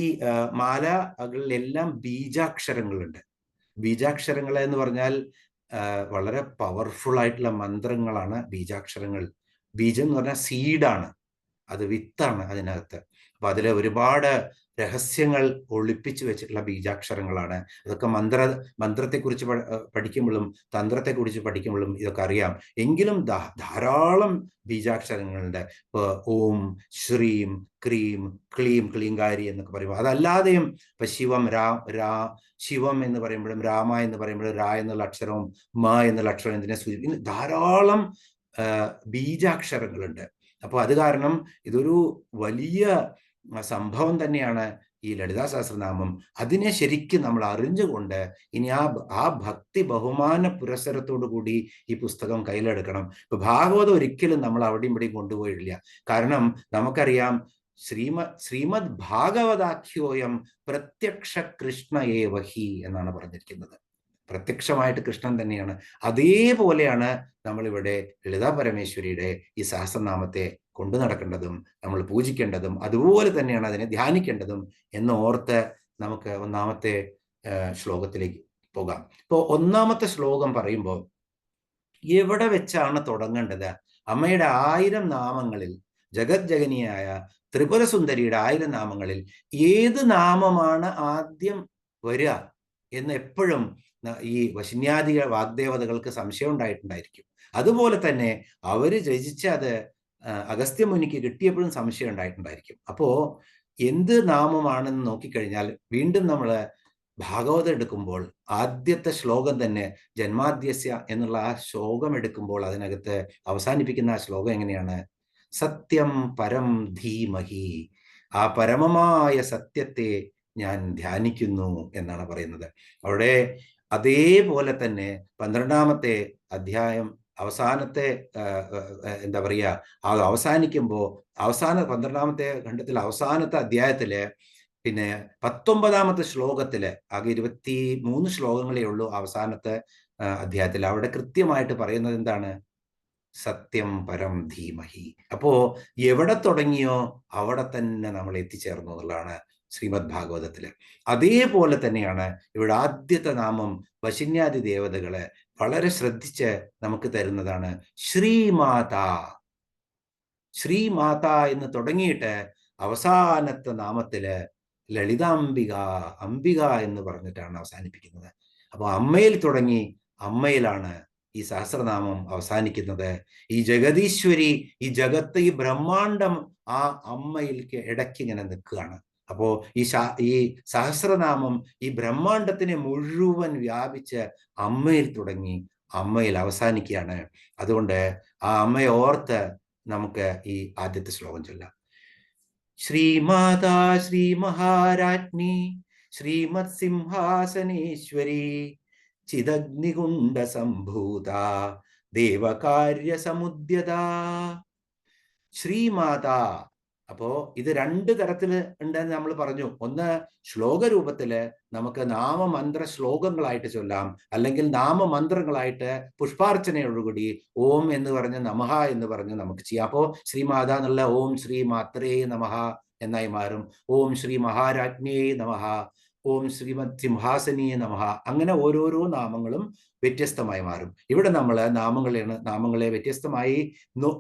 മാലകളിലെല്ലാം ബീജാക്ഷരങ്ങളുണ്ട്. ബീജാക്ഷരങ്ങൾ എന്ന് പറഞ്ഞാൽ വളരെ പവർഫുൾ ആയിട്ടുള്ള മന്ത്രങ്ങളാണ് ബീജാക്ഷരങ്ങൾ. ബീജം എന്ന് പറഞ്ഞാൽ സീഡാണ്, അത് വിത്താണ് അതിനകത്ത്. അപ്പൊ അതിൽ ഒരുപാട് രഹസ്യങ്ങൾ ഒളിപ്പിച്ചു വെച്ചിട്ടുള്ള ബീജാക്ഷരങ്ങളാണ്. അതൊക്കെ മന്ത്രത്തെക്കുറിച്ച് പഠിക്കുമ്പോഴും തന്ത്രത്തെക്കുറിച്ച് പഠിക്കുമ്പോഴും ഇതൊക്കെ അറിയാം. എങ്കിലും ധാരാളം ബീജാക്ഷരങ്ങളുണ്ട്. ഇപ്പൊ ഓം, ശ്രീം, ക്രീം, ക്ലീം, ക്ലീങ്കാരി എന്നൊക്കെ പറയുമ്പോൾ, അതല്ലാതെയും ഇപ്പൊ ശിവം, ശിവം എന്ന് പറയുമ്പോഴും രാമ എന്ന് പറയുമ്പോഴും രാ എന്നുള്ള അക്ഷരവും മ എന്നുള്ള അക്ഷരം ഇതിനെ സൂചിപ്പിക്കുന്നു. ധാരാളം ബീജാക്ഷരങ്ങളുണ്ട്. അപ്പൊ അത് കാരണം ഇതൊരു വലിയ സംഭവം തന്നെയാണ് ഈ ലളിതാ സഹസ്രനാമം. അതിനെ ശരിക്കും നമ്മൾ അറിഞ്ഞുകൊണ്ട് ഇനി ആ ഭക്തി ബഹുമാന പുരസ്സരത്തോടു കൂടി ഈ പുസ്തകം കയ്യിലെടുക്കണം. ഇപ്പൊ ഭാഗവതം ഒരിക്കലും നമ്മൾ അവിടെയും ഇവിടെയും കൊണ്ടുപോയിട്ടില്ല. കാരണം നമുക്കറിയാം, ശ്രീമദ് ഭാഗവതാഖ്യോയം പ്രത്യക്ഷ കൃഷ്ണ ഏവഹി എന്നാണ് പറഞ്ഞിരിക്കുന്നത്. പ്രത്യക്ഷമായിട്ട് കൃഷ്ണൻ തന്നെയാണ്. അതേപോലെയാണ് നമ്മളിവിടെ ലളിതാ പരമേശ്വരിയുടെ ഈ സഹസ്രനാമത്തെ കൊണ്ടു നടക്കേണ്ടതും നമ്മൾ പൂജിക്കേണ്ടതും അതുപോലെ തന്നെയാണ് അതിനെ ധ്യാനിക്കേണ്ടതും എന്ന് ഓർത്ത് നമുക്ക് ഒന്നാമത്തെ ശ്ലോകത്തിലേക്ക് പോകാം. ഇപ്പോൾ ഒന്നാമത്തെ ശ്ലോകം പറയുമ്പോൾ എവിടെ വെച്ചാണ് തുടങ്ങേണ്ടത്? അമ്മയുടെ 1000 നാമങ്ങളിൽ, ജഗജ്ജഗനിയായ ത്രിപുരസുന്ദരിയുടെ 1000 നാമങ്ങളിൽ ഏത് നാമമാണ് ആദ്യം വരിക എന്ന് എപ്പോഴും ഈ വശിന്യാദി വാഗ്ദേവതകൾക്ക് സംശയം ഉണ്ടായിട്ടുണ്ടായിരിക്കും. അതുപോലെ തന്നെ അവര് രചിച്ച അത് അഗസ്ത്യമുനിക്ക് കിട്ടിയപ്പോഴും സംശയം ഉണ്ടായിട്ടുണ്ടായിരിക്കും. അപ്പോ എന്ത് നാമമാണെന്ന് നോക്കിക്കഴിഞ്ഞാൽ വീണ്ടും നമ്മൾ ഭാഗവതം എടുക്കുമ്പോൾ ആദ്യത്തെ ശ്ലോകം തന്നെ ജന്മാദ്യസ്യ എന്നുള്ള ആ ശ്ലോകം എടുക്കുമ്പോൾ അതിനകത്ത് അവസാനിപ്പിക്കുന്ന ആ ശ്ലോകം എങ്ങനെയാണ്? സത്യം പരം ധീമഹി, ആ പരമമായ സത്യത്തെ ഞാൻ ധ്യാനിക്കുന്നു എന്നാണ് പറയുന്നത്. അവിടെ അതേപോലെ തന്നെ 12ാമത്തെ അധ്യായം അവസാനത്തെ എന്താ പറയുക, അത് അവസാനിക്കുമ്പോൾ അവസാന 12ാമത്തെ ഖണ്ഡത്തിൽ അവസാനത്തെ അധ്യായത്തില് പിന്നെ 19ാമത്തെ ശ്ലോകത്തില് ആകെ 23 ശ്ലോകങ്ങളേ ഉള്ളൂ അവസാനത്തെ അധ്യായത്തിൽ. അവിടെ കൃത്യമായിട്ട് പറയുന്നത് എന്താണ്? സത്യം പരം ധീമഹി. അപ്പോ എവിടെ തുടങ്ങിയോ അവിടെ തന്നെ നമ്മൾ എത്തിച്ചേർന്നു എന്നുള്ളതാണ് ശ്രീമദ് ഭാഗവതത്തില്. അതേപോലെ തന്നെയാണ് ഇവിടെ ആദ്യത്തെ നാമം വശിന്യാദി ദേവതകളെ വളരെ ശ്രദ്ധിച്ച് നമുക്ക് തരുന്നതാണ് ശ്രീമാത. ശ്രീമാത എന്ന് തുടങ്ങിയിട്ട് അവസാനത്തെ നാമത്തില് ലളിതാംബിക, അംബിക എന്ന് പറഞ്ഞിട്ടാണ് അവസാനിപ്പിക്കുന്നത്. അപ്പൊ അമ്മയിൽ തുടങ്ങി അമ്മയിലാണ് ഈ സഹസ്രനാമം അവസാനിക്കുന്നത്. ഈ ജഗദീശ്വരി, ഈ ജഗത്ത്, ഈ ബ്രഹ്മാണ്ടം ആ അമ്മയിലേക്ക് ഇടയ്ക്ക് ഇങ്ങനെ നിൽക്കുകയാണ്. അപ്പോ ഈ സഹസ്രനാമം ഈ ബ്രഹ്മാണ്ടത്തിനെ മുഴുവൻ വ്യാപിച്ച് അമ്മയിൽ തുടങ്ങി അമ്മയിൽ അവസാനിക്കുകയാണ്. അതുകൊണ്ട് ആ അമ്മയെ ഓർത്ത് നമുക്ക് ഈ ആദ്യത്തെ ശ്ലോകം ചൊല്ലാം. ശ്രീമാതാ ശ്രീ മഹാരാജ്ഞി ശ്രീമത് സിംഹാസനേശ്വരി ചിദഗ്നികുണ്ഡ സംഭൂത ദേവകാര്യ സമുദ്യത. ശ്രീമാതാ. അപ്പോ ഇത് 2 തരത്തിൽ ഉണ്ടെന്ന് നമ്മൾ പറഞ്ഞു. ഒന്ന് ശ്ലോകരൂപത്തില് നമുക്ക് നാമമന്ത്ര ശ്ലോകങ്ങളായിട്ട് ചൊല്ലാം, അല്ലെങ്കിൽ നാമമന്ത്രങ്ങളായിട്ട് പുഷ്പാർച്ചനയോടുകൂടി ഓം എന്ന് പറഞ്ഞ് നമഃ എന്ന് പറഞ്ഞ് നമുക്ക് ചെയ്യാം. അപ്പോ ശ്രീമാതാ എന്നുള്ള ഓം ശ്രീ മാത്രേ നമഃ എന്നായി മാറും. ഓം ശ്രീ മഹാരാജ്ഞേ നമഃ, ഓം ശ്രീമത് സിംഹാസനീയ നമഃ. അങ്ങനെ ഓരോരോ നാമങ്ങളും വ്യത്യസ്തമായി മാറും. ഇവിടെ നമ്മൾ നാമങ്ങളെ വ്യത്യസ്തമായി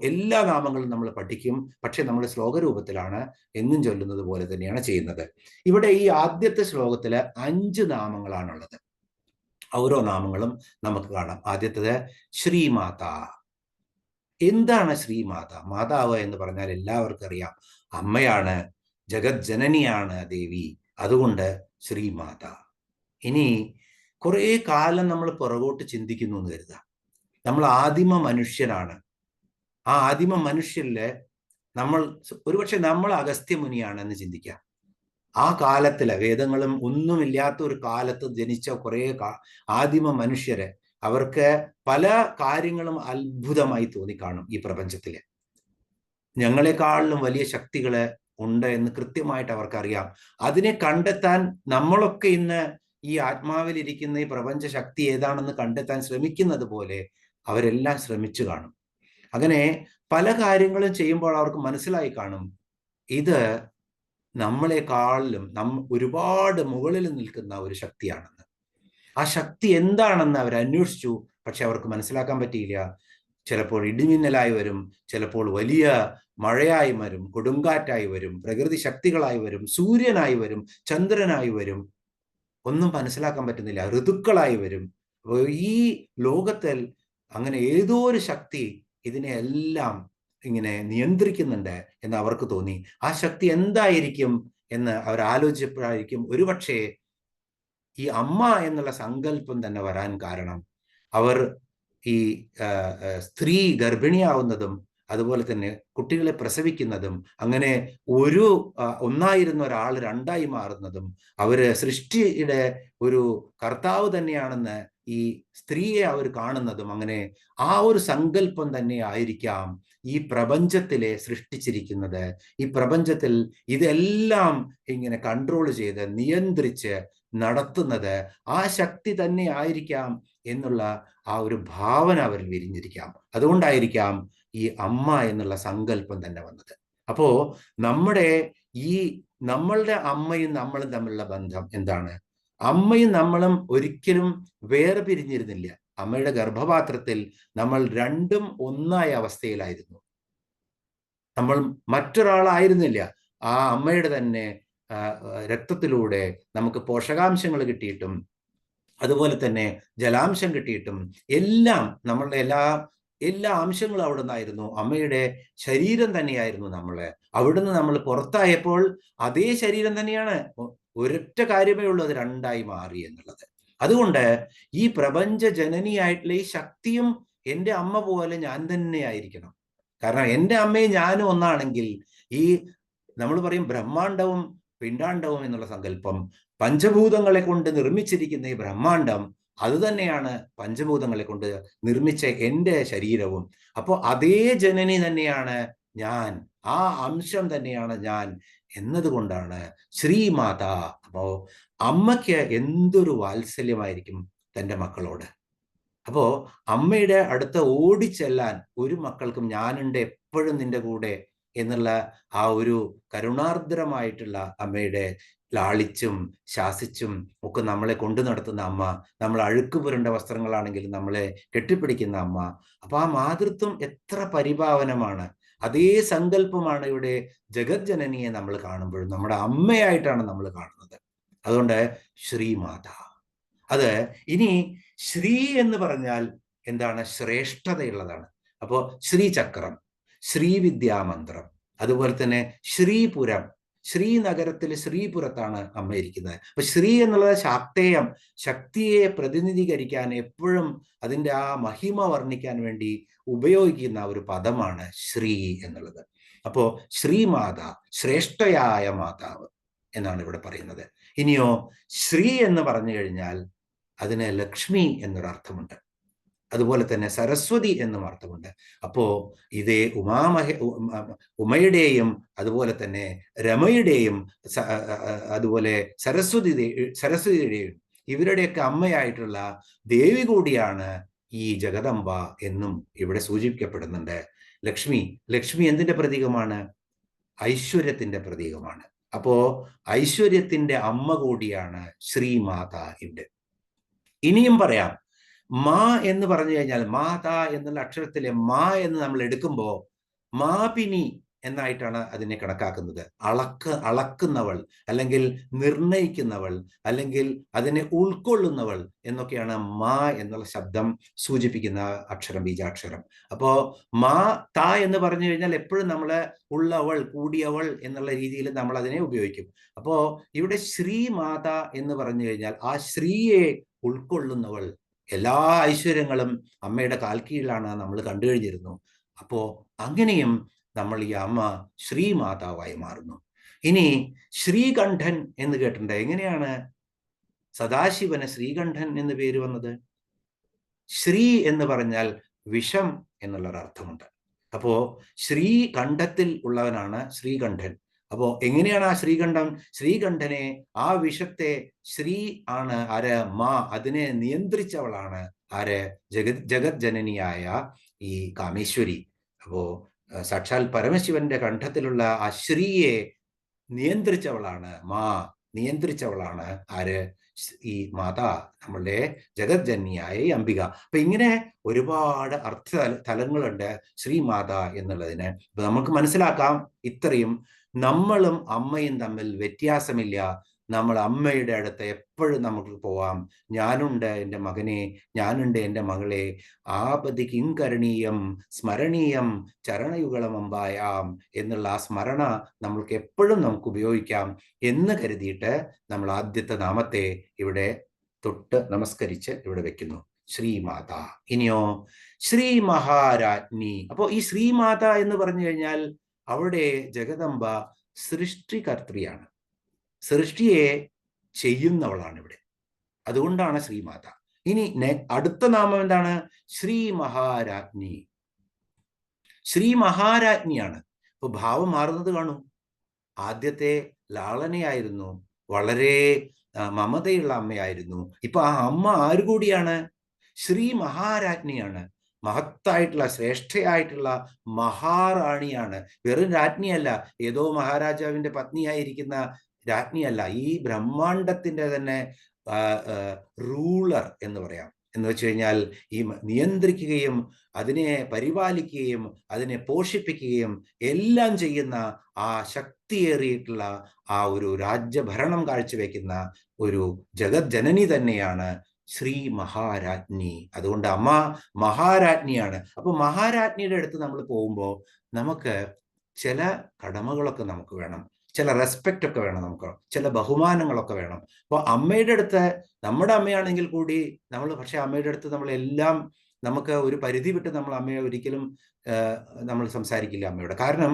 എല്ലാ നാമങ്ങളും നമ്മൾ പഠിക്കും. പക്ഷെ നമ്മൾ ശ്ലോകരൂപത്തിലാണ് എന്നും ചൊല്ലുന്നത് പോലെ തന്നെയാണ് ചെയ്യുന്നത്. ഇവിടെ ഈ ആദ്യത്തെ ശ്ലോകത്തില് 5 നാമങ്ങളാണുള്ളത്. ഓരോ നാമങ്ങളും നമുക്ക് കാണാം. ആദ്യത്തേത് ശ്രീമാത. എന്താണ് ശ്രീമാത? മാതാവ് എന്ന് പറഞ്ഞാൽ എല്ലാവർക്കും അറിയാം, അമ്മയാണ്, ജഗജ്ജനനിയാണ് ദേവി. അതുകൊണ്ട് ശ്രീമാത. ഇനി കുറെ കാലം നമ്മൾ പുറകോട്ട് ചിന്തിക്കുന്നു എന്ന് കരുതാം. നമ്മൾ ആദിമ മനുഷ്യരാണ്. ആ ആദിമ മനുഷ്യരില് ഒരുപക്ഷെ നമ്മൾ അഗസ്ത്യമുനിയാണെന്ന് ചിന്തിക്കാം. ആ കാലത്തില് വേദങ്ങളും ഒന്നുമില്ലാത്ത ഒരു കാലത്ത് ജനിച്ച കുറെ ആദിമ മനുഷ്യര്, അവർക്ക് പല കാര്യങ്ങളും അത്ഭുതമായി തോന്നിക്കാണും. ഈ പ്രപഞ്ചത്തില് ഞങ്ങളെക്കാളിലും വലിയ ശക്തികള് ഉണ്ട് എന്ന് കൃത്യമായിട്ട് അവർക്കറിയാം. അതിനെ കണ്ടെത്താൻ നമ്മളൊക്കെ ഇന്ന് ഈ ആത്മാവിലിരിക്കുന്ന ഈ പ്രപഞ്ച ശക്തി ഏതാണെന്ന് കണ്ടെത്താൻ ശ്രമിക്കുന്നത് പോലെ അവരെല്ലാം ശ്രമിച്ചു കാണും. അങ്ങനെ പല കാര്യങ്ങളും ചെയ്യുമ്പോൾ അവർക്ക് മനസ്സിലായി കാണും, ഇത് നമ്മളെക്കാളിലും ഒരുപാട് മുകളിൽ നിൽക്കുന്ന ഒരു ശക്തിയാണെന്ന്. ആ ശക്തി എന്താണെന്ന് അവർ അന്വേഷിച്ചു. പക്ഷെ അവർക്ക് മനസ്സിലാക്കാൻ പറ്റിയില്ല. ചിലപ്പോൾ ഇടിമിന്നലായി വരും, ചിലപ്പോൾ വലിയ മഴയായി വരും, കൊടുങ്കാറ്റായി വരും, പ്രകൃതി ശക്തികളായി വരും, സൂര്യനായി വരും, ചന്ദ്രനായി വരും. ഒന്നും മനസ്സിലാക്കാൻ പറ്റുന്നില്ല. ഋതുക്കളായി വരും. ഈ ലോകത്തിൽ അങ്ങനെ ഏതോ ഒരു ശക്തി ഇതിനെ എല്ലാം ഇങ്ങനെ നിയന്ത്രിക്കുന്നുണ്ട് എന്ന് അവർക്ക് തോന്നി. ആ ശക്തി എന്തായിരിക്കും എന്ന് അവർ ആലോചിച്ചപ്പോഴായിരിക്കും ഒരുപക്ഷെ ഈ അമ്മ എന്നുള്ള സങ്കല്പം തന്നെ വരാൻ കാരണം അവർ ഈ സ്ത്രീ ഗർഭിണിയാവുന്നതും അതുപോലെ തന്നെ കുട്ടികളെ പ്രസവിക്കുന്നതും അങ്ങനെ ഒന്നായിരുന്ന ഒരാൾ 2ആയി മാറുന്നതും അവര് സൃഷ്ടിയുടെ ഒരു കർത്താവ് തന്നെയാണെന്ന് ഈ സ്ത്രീയെ അവർ കാണുന്നതും, അങ്ങനെ ആ ഒരു സങ്കല്പം തന്നെ ആയിരിക്കാം ഈ പ്രപഞ്ചത്തിലെ സൃഷ്ടിച്ചിരിക്കുന്നത്. ഈ പ്രപഞ്ചത്തിൽ ഇതെല്ലാം ഇങ്ങനെ കൺട്രോൾ ചെയ്ത് നിയന്ത്രിച്ച് നടത്തുന്നത് ആ ശക്തി തന്നെ ആയിരിക്കാം എന്നുള്ള ആ ഒരു ഭാവന അവരിൽ വിരിഞ്ഞിരിക്കാം. അതുകൊണ്ടായിരിക്കാം ഈ അമ്മ എന്നുള്ള സങ്കല്പം തന്നെ വന്നത്. അപ്പോ നമ്മളുടെ അമ്മയും നമ്മളും തമ്മിലുള്ള ബന്ധം എന്താണ്? അമ്മയും നമ്മളും ഒരിക്കലും വേർപിരിഞ്ഞിരുന്നില്ല. അമ്മയുടെ ഗർഭപാത്രത്തിൽ നമ്മൾ രണ്ടും ഒന്നായ അവസ്ഥയിലായിരുന്നു. നമ്മൾ മറ്റൊരാളായിരുന്നില്ല. ആ അമ്മയുടെ തന്നെ രക്തത്തിലൂടെ നമുക്ക് പോഷകാംശങ്ങൾ കിട്ടിയിട്ടും അതുപോലെ തന്നെ ജലാംശം കിട്ടിയിട്ടും എല്ലാം നമ്മളുടെ എല്ലാ അംശങ്ങളും അവിടെ നിന്നായിരുന്നു. അമ്മയുടെ ശരീരം തന്നെയായിരുന്നു നമ്മള്. അവിടുന്ന് നമ്മൾ പുറത്തായപ്പോൾ അതേ ശരീരം തന്നെയാണ്. ഒരൊറ്റ കാര്യമേ ഉള്ളൂ, അത് രണ്ടായി മാറി എന്നുള്ളത്. അതുകൊണ്ട് ഈ പ്രപഞ്ച ജനനിയായിട്ടുള്ള ഈ ശക്തിയും എൻ്റെ അമ്മ പോലെ ഞാൻ തന്നെ ആയിരിക്കണം. കാരണം എൻ്റെ അമ്മയും ഞാനും ഒന്നാണെങ്കിൽ ഈ നമ്മൾ പറയും ബ്രഹ്മാണ്ടവും പിണ്ടാണ്ടവും എന്നുള്ള സങ്കല്പം, പഞ്ചഭൂതങ്ങളെ കൊണ്ട് നിർമ്മിച്ചിരിക്കുന്ന ഈ ബ്രഹ്മാണ്ടം അത് തന്നെയാണ് പഞ്ചഭൂതങ്ങളെ കൊണ്ട് നിർമ്മിച്ച എൻ്റെ ശരീരവും. അപ്പോൾ അതേ ജനനി തന്നെയാണ് ഞാൻ, ആ അംശം തന്നെയാണ് ഞാൻ എന്നതുകൊണ്ടാണ് ശ്രീമാത. അപ്പോ അമ്മയ്ക്ക് എന്തൊരു വാത്സല്യമായിരിക്കും തൻ്റെ മക്കളോട്. അപ്പോ അമ്മയുടെ അടുത്ത് ഓടിച്ചെല്ലാൻ ഒരു മക്കൾക്കും ഞാനുണ്ട് എപ്പോഴും നിന്റെ കൂടെ എന്നുള്ള ആ ഒരു കരുണാർദ്രമായിട്ടുള്ള അമ്മയുടെ ലാളിച്ചും ശാസിച്ചും ഒക്കെ നമ്മളെ കൊണ്ടു നടത്തുന്ന അമ്മ, നമ്മൾ അഴുക്ക് പുരണ്ട വസ്ത്രങ്ങളാണെങ്കിൽ നമ്മളെ കെട്ടിപ്പിടിക്കുന്ന അമ്മ. അപ്പൊ ആ മാതൃത്വം എത്ര പരിപാവനമാണ്. അതേ സങ്കല്പമാണ് ഇവിടെ ജഗജ്ജനനിയെ നമ്മൾ കാണുമ്പോഴും നമ്മുടെ അമ്മയായിട്ടാണ് നമ്മൾ കാണുന്നത്. അതുകൊണ്ട് ശ്രീമാത. അത് ഇനി ശ്രീ എന്ന് പറഞ്ഞാൽ എന്താണ്? ശ്രേഷ്ഠതയുള്ളതാണ്. അപ്പോ ശ്രീചക്രം, ശ്രീവിദ്യാമന്ത്രം, അതുപോലെ തന്നെ ശ്രീപുരം, ശ്രീനഗരത്തിൽ ശ്രീപുരത്താണ് അമ്മ ഇരിക്കുന്നത്. അപ്പൊ ശ്രീ എന്നുള്ളത് ശാക്തേയം, ശക്തിയെ പ്രതിനിധീകരിക്കാൻ എപ്പോഴും അതിൻ്റെ ആ മഹിമ വർണ്ണിക്കാൻ വേണ്ടി ഉപയോഗിക്കുന്ന ഒരു പദമാണ് ശ്രീ എന്നുള്ളത്. അപ്പോ ശ്രീമാത, ശ്രേഷ്ഠയായ മാതാവ് എന്നാണ് ഇവിടെ പറയുന്നത്. ഇനിയോ ശ്രീ എന്ന് പറഞ്ഞു കഴിഞ്ഞാൽ അതിന് ലക്ഷ്മി എന്നൊരർത്ഥമുണ്ട്, അതുപോലെ തന്നെ സരസ്വതി എന്നും അർത്ഥമുണ്ട്. അപ്പോ ഇതേ ഉമയുടെയും അതുപോലെ തന്നെ രമയുടെയും അതുപോലെ സരസ്വതിയുടെയും ഇവരുടെയൊക്കെ അമ്മയായിട്ടുള്ള ദേവി കൂടിയാണ് ഈ ജഗദംബ എന്നും ഇവിടെ സൂചിപ്പിക്കപ്പെടുന്നുണ്ട്. ലക്ഷ്മി എന്തിന്റെ പ്രതീകമാണ്? ഐശ്വര്യത്തിന്റെ പ്രതീകമാണ്. അപ്പോ ഐശ്വര്യത്തിന്റെ അമ്മ കൂടിയാണ് ശ്രീമാത ഇവിടെ. ഇനിയും പറയാം, മാ എന്ന് പറഞ്ഞു കഴിഞ്ഞാൽ മാതാ എന്നുള്ള അക്ഷരത്തിലെ മാ എന്ന് നമ്മൾ എടുക്കുമ്പോൾ മാപിനി എന്നായിട്ടാണ് അതിനെ കണക്കാക്കുന്നത്. അളക്കുന്നവൾ, അല്ലെങ്കിൽ നിർണയിക്കുന്നവൾ, അല്ലെങ്കിൽ അതിനെ ഉൾക്കൊള്ളുന്നവൾ എന്നൊക്കെയാണ് മാ എന്നുള്ള ശബ്ദം സൂചിപ്പിക്കുന്ന അക്ഷരം, ബീജാക്ഷരം. അപ്പോ മാ താ എന്ന് പറഞ്ഞു കഴിഞ്ഞാൽ എപ്പോഴും നമ്മൾ ഉള്ളവൾ, കൂടിയവൾ എന്നുള്ള രീതിയിൽ നമ്മൾ അതിനെ ഉപയോഗിക്കും. അപ്പോ ഇവിടെ ശ്രീമാത എന്ന് പറഞ്ഞു കഴിഞ്ഞാൽ ആ ശ്രീയെ ഉൾക്കൊള്ളുന്നവൾ. എല്ലാ ഐശ്വര്യങ്ങളും അമ്മയുടെ കാൽക്കീഴിലാണ് നമ്മൾ കണ്ടു കഴിഞ്ഞിരുന്നു. അപ്പോ അങ്ങനെയും നമ്മൾ ഈ അമ്മ ശ്രീമാതാവായി മാറുന്നു. ഇനി ശ്രീകണ്ഠൻ എന്ന് കേട്ടിട്ടുണ്ട്. എങ്ങനെയാണ് സദാശിവന് ശ്രീകണ്ഠൻ എന്ന് പേര് വന്നത്? ശ്രീ എന്ന് പറഞ്ഞാൽ വിഷം എന്നുള്ളൊരർത്ഥമുണ്ട്. അപ്പോ ശ്രീകണ്ഠത്തിൽ ഉള്ളവനാണ് ശ്രീകണ്ഠൻ. അപ്പോ എങ്ങനെയാണ് ആ ശ്രീകണ്ഠനെ, ആ വിഷത്തെ, ശ്രീ ആണ് ആര്? മാ, അതിനെ നിയന്ത്രിച്ചവളാണ് ആര്? ജഗജ്ജനനിയായ ഈ കാമേശ്വരി. അപ്പോ സാക്ഷാൽ പരമശിവന്റെ കണ്ഠത്തിലുള്ള ആ ശ്രീയെ നിയന്ത്രിച്ചവളാണ് മാ, നിയന്ത്രിച്ചവളാണ് ആര്? ഈ മാതാ, നമ്മളുടെ ജഗജ്ജന്യായ ഈ അംബിക. അപ്പൊ ഇങ്ങനെ ഒരുപാട് അർത്ഥ തലങ്ങളുണ്ട് ശ്രീമാത എന്നുള്ളതിന്. അപ്പൊ നമുക്ക് മനസ്സിലാക്കാം ഇത്രയും നമ്മളും അമ്മയും തമ്മിൽ വ്യത്യാസമില്ല. നമ്മൾ അമ്മയുടെ അടുത്ത് എപ്പോഴും നമുക്ക് പോവാം. ഞാനുണ്ട് എൻ്റെ മകനെ, ഞാനുണ്ട് എൻ്റെ മകളെ, ആപതി കിങ്കരണീയം സ്മരണീയം ചരണയുഗളമമ്പായാം എന്നുള്ള ആ സ്മരണ നമ്മൾക്ക് എപ്പോഴും നമുക്ക് ഉപയോഗിക്കാം എന്ന് കരുതിയിട്ട് നമ്മൾ ആദ്യത്തെ നാമത്തെ ഇവിടെ തൊട്ട് നമസ്കരിച്ച് ഇവിടെ വെക്കുന്നു, ശ്രീമാത. ഇനിയോ ശ്രീ മഹാരാജ്ഞി. അപ്പോൾ ഈ ശ്രീമാത എന്ന് പറഞ്ഞു കഴിഞ്ഞാൽ അവിടെ ജഗദംബ സൃഷ്ടികർത്തിയാണ്, സൃഷ്ടിയെ ചെയ്യുന്നവളാണ് ഇവിടെ. അതുകൊണ്ടാണ് ശ്രീമാത. ഇനി അടുത്ത നാമം എന്താണ്? ശ്രീ മഹാരാജ്ഞി. ശ്രീ മഹാരാജ്ഞിയാണ്. ഇപ്പൊ ഭാവം മാറുന്നത് കാണൂ. ആദ്യത്തെ ലാളനയായിരുന്നു, വളരെ മമതയുള്ള അമ്മയായിരുന്നു. ഇപ്പൊ ആ അമ്മ ആര് കൂടിയാണ്? ശ്രീ മഹാരാജ്ഞിയാണ്. മഹത്തായിട്ടുള്ള ശ്രേഷ്ഠയായിട്ടുള്ള മഹാറാണിയാണ്. വെറും രാജ്ഞിയല്ല, ഏതോ മഹാരാജാവിന്റെ പത്നിയായിരിക്കുന്ന രാജ്ഞിയല്ല. ഈ ബ്രഹ്മാണ്ടത്തിന്റെ തന്നെ റൂളർ എന്ന് പറയാം. എന്ന് വെച്ച് കഴിഞ്ഞാൽ ഈ നിയന്ത്രിക്കുകയും അതിനെ പരിപാലിക്കുകയും അതിനെ പോഷിപ്പിക്കുകയും എല്ലാം ചെയ്യുന്ന ആ ശക്തിയേറിയിട്ടുള്ള ആ ഒരു രാജ്യഭരണം കാഴ്ചവെക്കുന്ന ഒരു ജഗജ്ജനനി തന്നെയാണ് ശ്രീ മഹാരാജ്ഞി. അതുകൊണ്ട് അമ്മ മഹാരാജ്ഞിയാണ്. അപ്പൊ മഹാരാജ്ഞിയുടെ അടുത്ത് നമ്മൾ പോകുമ്പോൾ നമുക്ക് ചില കടമകളൊക്കെ നമുക്ക് വേണം, ചില റെസ്പെക്റ്റ് ഒക്കെ വേണം, നമുക്ക് ചില ബഹുമാനങ്ങളൊക്കെ വേണം. അപ്പോൾ അമ്മയുടെ അടുത്ത്, നമ്മുടെ അമ്മയാണെങ്കിൽ കൂടി നമ്മൾ, പക്ഷെ അമ്മയുടെ അടുത്ത് നമ്മളെല്ലാം, നമുക്ക് ഒരു പരിധി വിട്ട് നമ്മൾ അമ്മയെ ഒരിക്കലും നമ്മൾ സംസാരിക്കില്ല അമ്മയോട്. കാരണം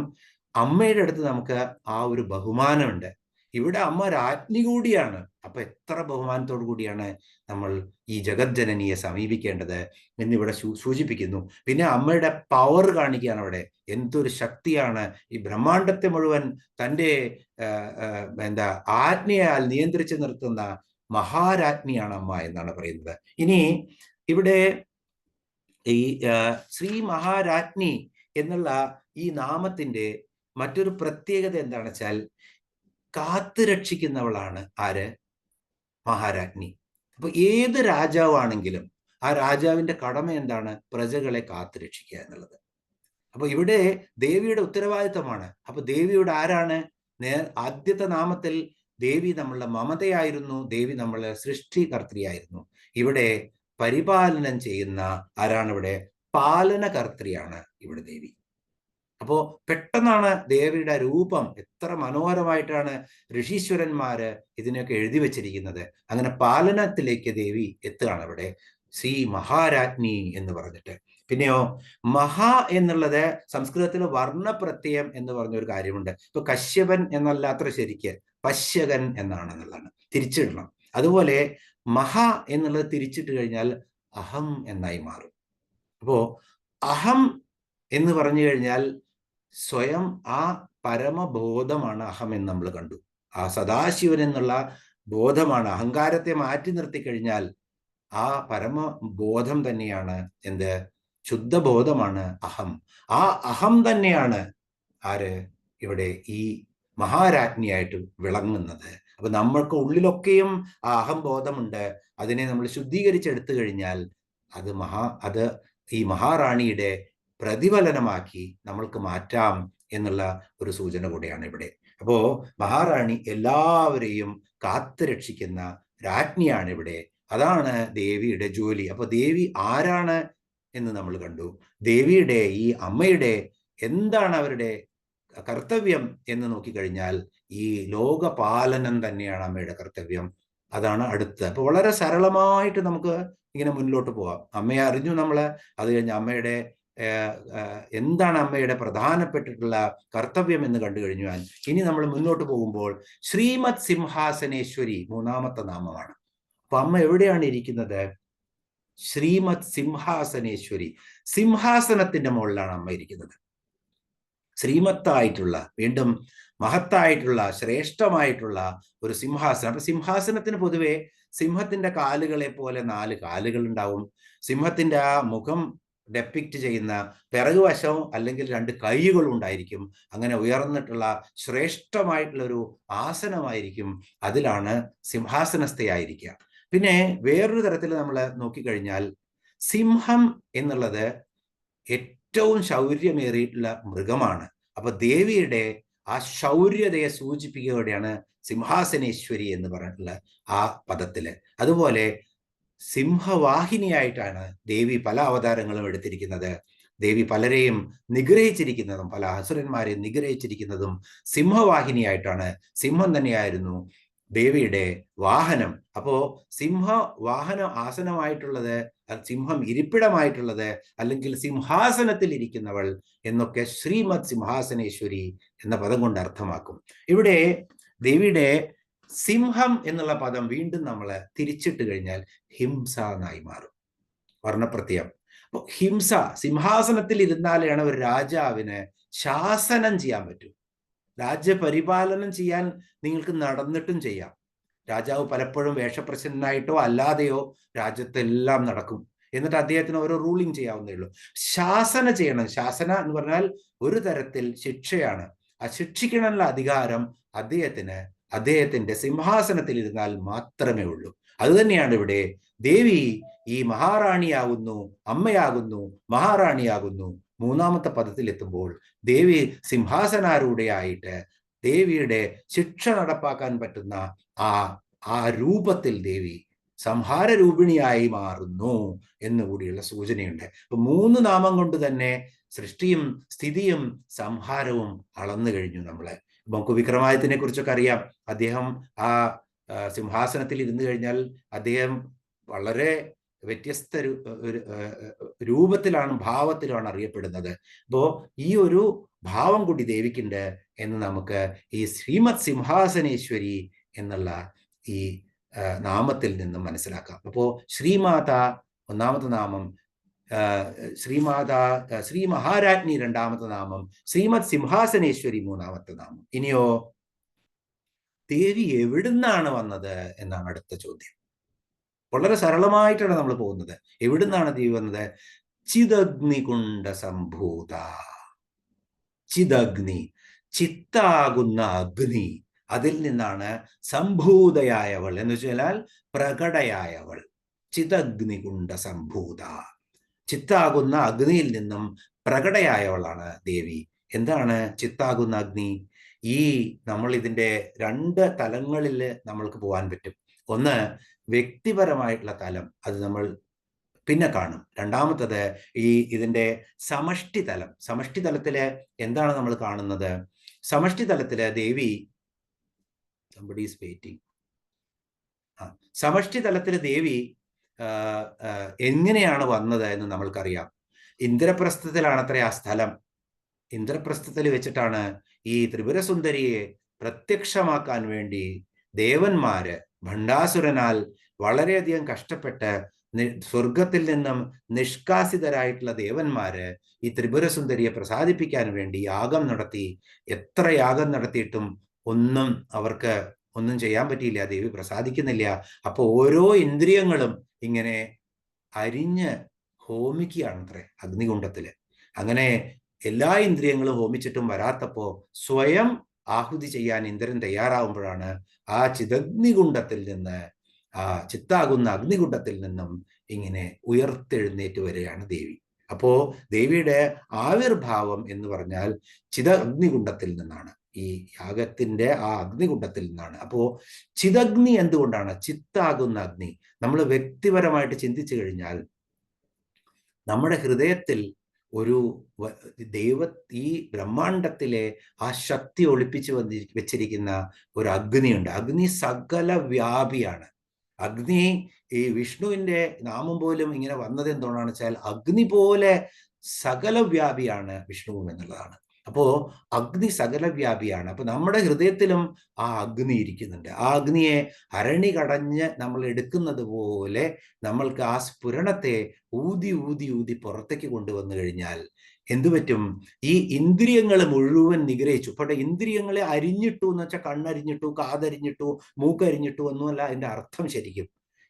അമ്മയുടെ അടുത്ത് നമുക്ക് ആ ഒരു ബഹുമാനമുണ്ട്. ഇവിടെ അമ്മ രാജ്ഞി കൂടിയാണ്. അപ്പൊ എത്ര ബഹുമാനത്തോടു കൂടിയാണ് നമ്മൾ ഈ ജഗജ്ജനനിയെ സമീപിക്കേണ്ടത് എന്നിവിടെ സൂചിപ്പിക്കുന്നു. പിന്നെ അമ്മയുടെ പവർ കാണിക്കുകയാണ് അവിടെ. എന്തൊരു ശക്തിയാണ്! ഈ ബ്രഹ്മാണ്ടത്തെ മുഴുവൻ തൻ്റെ ആജ്ഞയാൽ നിയന്ത്രിച്ചു നിർത്തുന്ന മഹാരാജ്ഞിയാണ് അമ്മ എന്നാണ് പറയുന്നത്. ഇനി ഇവിടെ ഈ ശ്രീ മഹാരാജ്ഞി എന്നുള്ള ഈ നാമത്തിന്റെ മറ്റൊരു പ്രത്യേകത എന്താണെന്ന് വെച്ചാൽ, കാത്തുരക്ഷിക്കുന്നവളാണ് ആര്? മഹാരാജ്ഞി. അപ്പൊ ഏത് രാജാവാണെങ്കിലും ആ രാജാവിന്റെ കടമ എന്താണ്? പ്രജകളെ കാത്തുരക്ഷിക്കുക എന്നുള്ളത്. അപ്പൊ ഇവിടെ ദേവിയുടെ ഉത്തരവാദിത്തമാണ്. അപ്പൊ ദേവിയുടെ ആരാണ്? ആദ്യത്തെ നാമത്തിൽ ദേവി നമ്മളുടെ മമതയായിരുന്നു, ദേവി നമ്മളെ സൃഷ്ടികർത്തിയായിരുന്നു. ഇവിടെ പരിപാലനം ചെയ്യുന്ന ആരാണ്? ഇവിടെ പാലനകർത്തിയാണ് ഇവിടെ ദേവി. അപ്പോ പെട്ടെന്നാണ് ദേവിയുടെ രൂപം, എത്ര മനോഹരമായിട്ടാണ് ഋഷീശ്വരന്മാര് ഇതിനൊക്കെ എഴുതി വച്ചിരിക്കുന്നത്. അങ്ങനെ പാലനത്തിലേക്ക് ദേവി എത്തുകയാണ് ഇവിടെ, ശ്രീ മഹാരാജ്ഞി എന്ന് പറഞ്ഞിട്ട്. പിന്നെയോ മഹാ എന്നുള്ളത് സംസ്കൃതത്തിൽ വർണ്ണപ്രത്യയം എന്ന് പറഞ്ഞൊരു കാര്യമുണ്ട്. ഇപ്പൊ കശ്യപൻ എന്നല്ല അത്ര ശരിക്ക്, പശ്യകൻ എന്നാണെന്നുള്ളതാണ്, തിരിച്ചിടണം. അതുപോലെ മഹാ എന്നുള്ളത് തിരിച്ചിട്ട് കഴിഞ്ഞാൽ അഹം എന്നായി മാറും. അപ്പോ അഹം എന്ന് പറഞ്ഞു കഴിഞ്ഞാൽ സ്വയം ആ പരമബോധമാണ് അഹം എന്ന് നമ്മൾ കണ്ടു. ആ സദാശിവൻ എന്നുള്ള ബോധമാണ്. അഹങ്കാരത്തെ മാറ്റി നിർത്തി കഴിഞ്ഞാൽ ആ പരമബോധം തന്നെയാണ് എന്ത്? ശുദ്ധബോധമാണ് അഹം. ആ അഹം തന്നെയാണ് ആര്? ഇവിടെ ഈ മഹാരാജ്ഞിയായിട്ട് വിളങ്ങുന്നത്. അപ്പൊ നമ്മൾക്ക് ഉള്ളിലൊക്കെയും ആ അഹംബോധമുണ്ട്. അതിനെ നമ്മൾ ശുദ്ധീകരിച്ചെടുത്തു കഴിഞ്ഞാൽ അത് ഈ മഹാറാണിയുടെ പ്രതിഫലനമാക്കി നമ്മൾക്ക് മാറ്റാം എന്നുള്ള ഒരു സൂചന കൂടെയാണ് ഇവിടെ. അപ്പോ മഹാറാണി എല്ലാവരെയും കാത്തുരക്ഷിക്കുന്ന രാജ്ഞിയാണ് ഇവിടെ. അതാണ് ദേവിയുടെ ജോലി. അപ്പൊ ദേവി ആരാണ് എന്ന് നമ്മൾ കണ്ടു. ദേവിയുടെ, ഈ അമ്മയുടെ എന്താണ് അവരുടെ കർത്തവ്യം എന്ന് നോക്കിക്കഴിഞ്ഞാൽ ഈ ലോകപാലനം തന്നെയാണ് അമ്മയുടെ കർത്തവ്യം. അതാണ് അടുത്ത്. അപ്പൊ വളരെ സരളമായിട്ട് നമുക്ക് ഇങ്ങനെ മുന്നിലോട്ട് പോവാം. അമ്മയെ അറിഞ്ഞു നമ്മള്, അത് കഴിഞ്ഞ് അമ്മയുടെ എന്താണ് അമ്മയുടെ പ്രധാനപ്പെട്ടിട്ടുള്ള കർത്തവ്യം എന്ന് കണ്ടു കഴിഞ്ഞാൽ, ഇനി നമ്മൾ മുന്നോട്ട് പോകുമ്പോൾ ശ്രീമത് സിംഹാസനേശ്വരി മൂന്നാമത്തെ നാമമാണ്. അപ്പൊ അമ്മ എവിടെയാണ് ഇരിക്കുന്നത്? ശ്രീമത് സിംഹാസനേശ്വരി, സിംഹാസനത്തിന്റെ മുകളിലാണ് അമ്മ ഇരിക്കുന്നത്. ശ്രീമത്തായിട്ടുള്ള, വീണ്ടും മഹത്തായിട്ടുള്ള, ശ്രേഷ്ഠമായിട്ടുള്ള ഒരു സിംഹാസനം. അപ്പൊ സിംഹാസനത്തിന് പൊതുവെ സിംഹത്തിന്റെ കാലുകളെ പോലെ 4 കാലുകൾ ഉണ്ടാവും. സിംഹത്തിന്റെ ആ മുഖം ഡെപ്പിക്റ്റ് ചെയ്യുന്ന പിറകുവശവും അല്ലെങ്കിൽ 2 കൈകളും ഉണ്ടായിരിക്കും. അങ്ങനെ ഉയർന്നിട്ടുള്ള ശ്രേഷ്ഠമായിട്ടുള്ള ഒരു ആസനമായിരിക്കും. അതിലാണ് സിംഹാസനസ്ഥയായിരിക്കുക. പിന്നെ വേറൊരു തരത്തിൽ നമ്മൾ നോക്കിക്കഴിഞ്ഞാൽ സിംഹം എന്നുള്ളത് ഏറ്റവും ശൗര്യമേറിയിട്ടുള്ള മൃഗമാണ്. അപ്പൊ ദേവിയുടെ ആ ശൗര്യതയെ സൂചിപ്പിക്കുകയാണ് സിംഹാസനേശ്വരി എന്ന് പറഞ്ഞിട്ടുള്ള ആ പദത്തില്. അതുപോലെ സിംഹവാഹിനിയായിട്ടാണ് ദേവി പല അവതാരങ്ങളും എടുത്തിരിക്കുന്നത്. ദേവി പലരെയും നിഗ്രഹിച്ചിരിക്കുന്നതും പല അസുരന്മാരെ നിഗ്രഹിച്ചിരിക്കുന്നതും സിംഹവാഹിനിയായിട്ടാണ്. സിംഹം തന്നെയായിരുന്നു ദേവിയുടെ വാഹനം. അപ്പോ വാഹന ആസനമായിട്ടുള്ളത്, സിംഹം ഇരിപ്പിടമായിട്ടുള്ളത്, അല്ലെങ്കിൽ സിംഹാസനത്തിൽ ഇരിക്കുന്നവൾ എന്നൊക്കെ ശ്രീമത് സിംഹാസനേശ്വരി എന്ന പദം കൊണ്ട് അർത്ഥമാക്കും. ഇവിടെ ദേവിയുടെ സിംഹം എന്നുള്ള പദം വീണ്ടും നമ്മൾ തിരിച്ചിട്ട് കഴിഞ്ഞാൽ ഹിംസ എന്നായി മാറും, വർണ്ണപ്രത്യയം. അപ്പൊ ഹിംസ, സിംഹാസനത്തിൽ ഇരുന്നാലാണ് ഒരു രാജാവിന് ശാസനം ചെയ്യാൻ പറ്റും. രാജ്യപരിപാലനം ചെയ്യാൻ നിങ്ങൾക്ക് നടന്നിട്ടും ചെയ്യാം. രാജാവ് പലപ്പോഴും വേഷപ്രസന്നനായിട്ടോ അല്ലാതെയോ രാജ്യത്തെല്ലാം നടക്കും. എന്നിട്ട് അദ്ദേഹത്തിന് ഓരോ റൂളിങ് ചെയ്യാവുന്നേ ഉള്ളൂ. ശാസന ചെയ്യണം. ശാസന എന്ന് പറഞ്ഞാൽ ഒരു തരത്തിൽ ശിക്ഷയാണ്. ആ ശിക്ഷിക്കണമെന്നുള്ള അധികാരം അദ്ദേഹത്തിന്റെ സിംഹാസനത്തിൽ ഇരുന്നാൽ മാത്രമേ ഉള്ളൂ. അതുതന്നെയാണ് ഇവിടെ ദേവി ഈ മഹാറാണിയാകുന്നു, അമ്മയാകുന്നു, മഹാറാണിയാകുന്നു. മൂന്നാമത്തെ പദത്തിൽ എത്തുമ്പോൾ ദേവി സിംഹാസനാരൂഢയായിട്ട് ദേവിയുടെ ശിക്ഷ നടപ്പാക്കാൻ പറ്റുന്ന ആ രൂപത്തിൽ ദേവി സംഹാര രൂപിണിയായി മാറുന്നു എന്നുകൂടിയുള്ള സൂചനയുണ്ട്. അപ്പൊ 3 നാമം കൊണ്ട് തന്നെ സൃഷ്ടിയും സ്ഥിതിയും സംഹാരവും അളന്നു കഴിഞ്ഞു നമ്മള്. നമുക്ക് വിക്രമാദിത്യനെ കുറിച്ചൊക്കെ അറിയാം. അദ്ദേഹം ആ സിംഹാസനത്തിൽ ഇരുന്നു കഴിഞ്ഞാൽ അദ്ദേഹം വളരെ വ്യത്യസ്ത രൂപത്തിലാണ്, ഭാവത്തിലാണ് അറിയപ്പെടുന്നത്. അപ്പോ ഈ ഒരു ഭാവം കൂടി ദേവിക്കുണ്ട് എന്ന് നമുക്ക് ഈ ശ്രീമത് സിംഹാസനേശ്വരി എന്നുള്ള ഈ നാമത്തിൽ നിന്നും മനസ്സിലാക്കാം. അപ്പോ ശ്രീമാത ഒന്നാമത്തെ നാമം, ശ്രീ മഹാരാജ്ഞി രണ്ടാമത്തെ നാമം, ശ്രീമത് സിംഹാസനേശ്വരി മൂന്നാമത്തെ നാമം. ഇനിയോ ദേവി എവിടുന്നാണ് വന്നത് എന്നാണ് അടുത്ത ചോദ്യം. വളരെ സരളമായിട്ടാണ് നമ്മൾ പോകുന്നത്. എവിടുന്നാണ് ദേവി വന്നത്? ചിദഗ്നികുണ്ഡ സംഭൂത. ചിദഗ്നി, ചിത്താകുന്ന അഗ്നി, അതിൽ നിന്നാണ് സംഭൂതയായവൾ എന്ന് വെച്ചാൽ പ്രകടയായവൾ. ചിദഗ്നികുണ്ഡ സംഭൂത, ചിത്താകുന്ന അഗ്നിയിൽ നിന്നും പ്രകടയായവളാണ് ദേവി. എന്താണ് ചിത്താകുന്ന അഗ്നി? നമ്മൾ ഇതിൻ്റെ 2 തലങ്ങളിൽ നമ്മൾക്ക് പോകാൻ പറ്റും. ഒന്ന് വ്യക്തിപരമായിട്ടുള്ള തലം, അത് നമ്മൾ പിന്നെ കാണും. രണ്ടാമത്തത് ഇതിൻ്റെ സമഷ്ടി തലം. സമഷ്ടി തലത്തില് എന്താണ് നമ്മൾ കാണുന്നത്? സമഷ്ടി തലത്തില് ദേവി സമഷ്ടി തലത്തില് ദേവി എങ്ങനെയാണ് വന്നത് എന്ന് നമ്മൾക്കറിയാം. ഇന്ദ്രപ്രസ്ഥത്തിലാണത്രേ ആ സ്ഥലം. ഇന്ദ്രപ്രസ്ഥത്തിൽ വെച്ചിട്ടാണ് ഈ ത്രിപുരസുന്ദരിയെ പ്രത്യക്ഷമാക്കാൻ വേണ്ടി ദേവന്മാര് ഭണ്ഡാസുരനാൽ വളരെയധികം കഷ്ടപ്പെട്ട് സ്വർഗത്തിൽ നിന്നും നിഷ്കാസിതരായിട്ടുള്ള ദേവന്മാര് ഈ ത്രിപുരസുന്ദരിയെ പ്രസാദിപ്പിക്കാൻ വേണ്ടി യാഗം നടത്തി. എത്ര യാഗം നടത്തിയിട്ടും അവർക്ക് ഒന്നും ചെയ്യാൻ പറ്റിയില്ല. ദേവി പ്രസാദിക്കുന്നില്ല. അപ്പൊ ഓരോ ഇന്ദ്രിയങ്ങളും ഇങ്ങനെ അരിഞ്ഞ് ഹോമിക്കുകയാണത്രേ അഗ്നികുണ്ഡത്തില്. അങ്ങനെ എല്ലാ ഇന്ദ്രിയങ്ങളും ഹോമിച്ചിട്ടും വരാത്തപ്പോ സ്വയം ആഹുതി ചെയ്യാൻ ഇന്ദ്രൻ തയ്യാറാവുമ്പോഴാണ് ആ ചിദഗ്നികുണ്ഡത്തിൽ നിന്ന്, ആ ചിത്താകുന്ന അഗ്നികുണ്ഡത്തിൽ നിന്നും ഇങ്ങനെ ഉയർത്തെഴുന്നേറ്റ് വരികയാണ് ദേവി. അപ്പോ ദേവിയുടെ ആവിർഭാവം എന്ന് പറഞ്ഞാൽ ചിദഗ്നികുണ്ഡത്തിൽ നിന്നാണ്, ഈ യാഗത്തിന്റെ ആ അഗ്നികുണ്ഡത്തിൽ നിന്നാണ്. അപ്പോ ചിദഗ്നി എന്തുകൊണ്ടാണ്? ചിത്താകുന്ന അഗ്നി. നമ്മൾ വ്യക്തിപരമായിട്ട് ചിന്തിച്ചു കഴിഞ്ഞാൽ നമ്മുടെ ഹൃദയത്തിൽ ഒരു ഈ ബ്രഹ്മാണ്ടത്തിലെ ആ ശക്തി ഒളിപ്പിച്ചു വെച്ചിരിക്കുന്ന ഒരു അഗ്നിയുണ്ട്. അഗ്നി സകല വ്യാപിയാണ്. അഗ്നി, ഈ വിഷ്ണുവിന്റെ നാമം പോലും ഇങ്ങനെ വന്നത് എന്തുകൊണ്ടാണെന്ന് വെച്ചാൽ അഗ്നി പോലെ സകല വ്യാപിയാണ് വിഷ്ണു എന്നുള്ളതാണ്. അപ്പോ അഗ്നി സകല വ്യാപിയാണ്. അപ്പൊ നമ്മുടെ ഹൃദയത്തിലും ആ അഗ്നി ഇരിക്കുന്നുണ്ട്. ആ അഗ്നിയെ അരണി കടഞ്ഞ് നമ്മൾ എടുക്കുന്നത് പോലെ നമ്മൾക്ക് ആ സ്ഫുരണത്തെ ഊതി ഊതി ഊതി പുറത്തേക്ക് കൊണ്ടുവന്നു കഴിഞ്ഞാൽ എന്തു പറ്റും? ഈ ഇന്ദ്രിയങ്ങൾ മുഴുവൻ നിഗ്രഹിച്ചു. ഇപ്പൊ ഇന്ദ്രിയങ്ങളെ അരിഞ്ഞിട്ടു എന്ന് വെച്ചാൽ കണ്ണരിഞ്ഞിട്ടു, കാതരിഞ്ഞിട്ടു, മൂക്കരിഞ്ഞിട്ടു ഒന്നുമല്ല അതിന്റെ അർത്ഥം.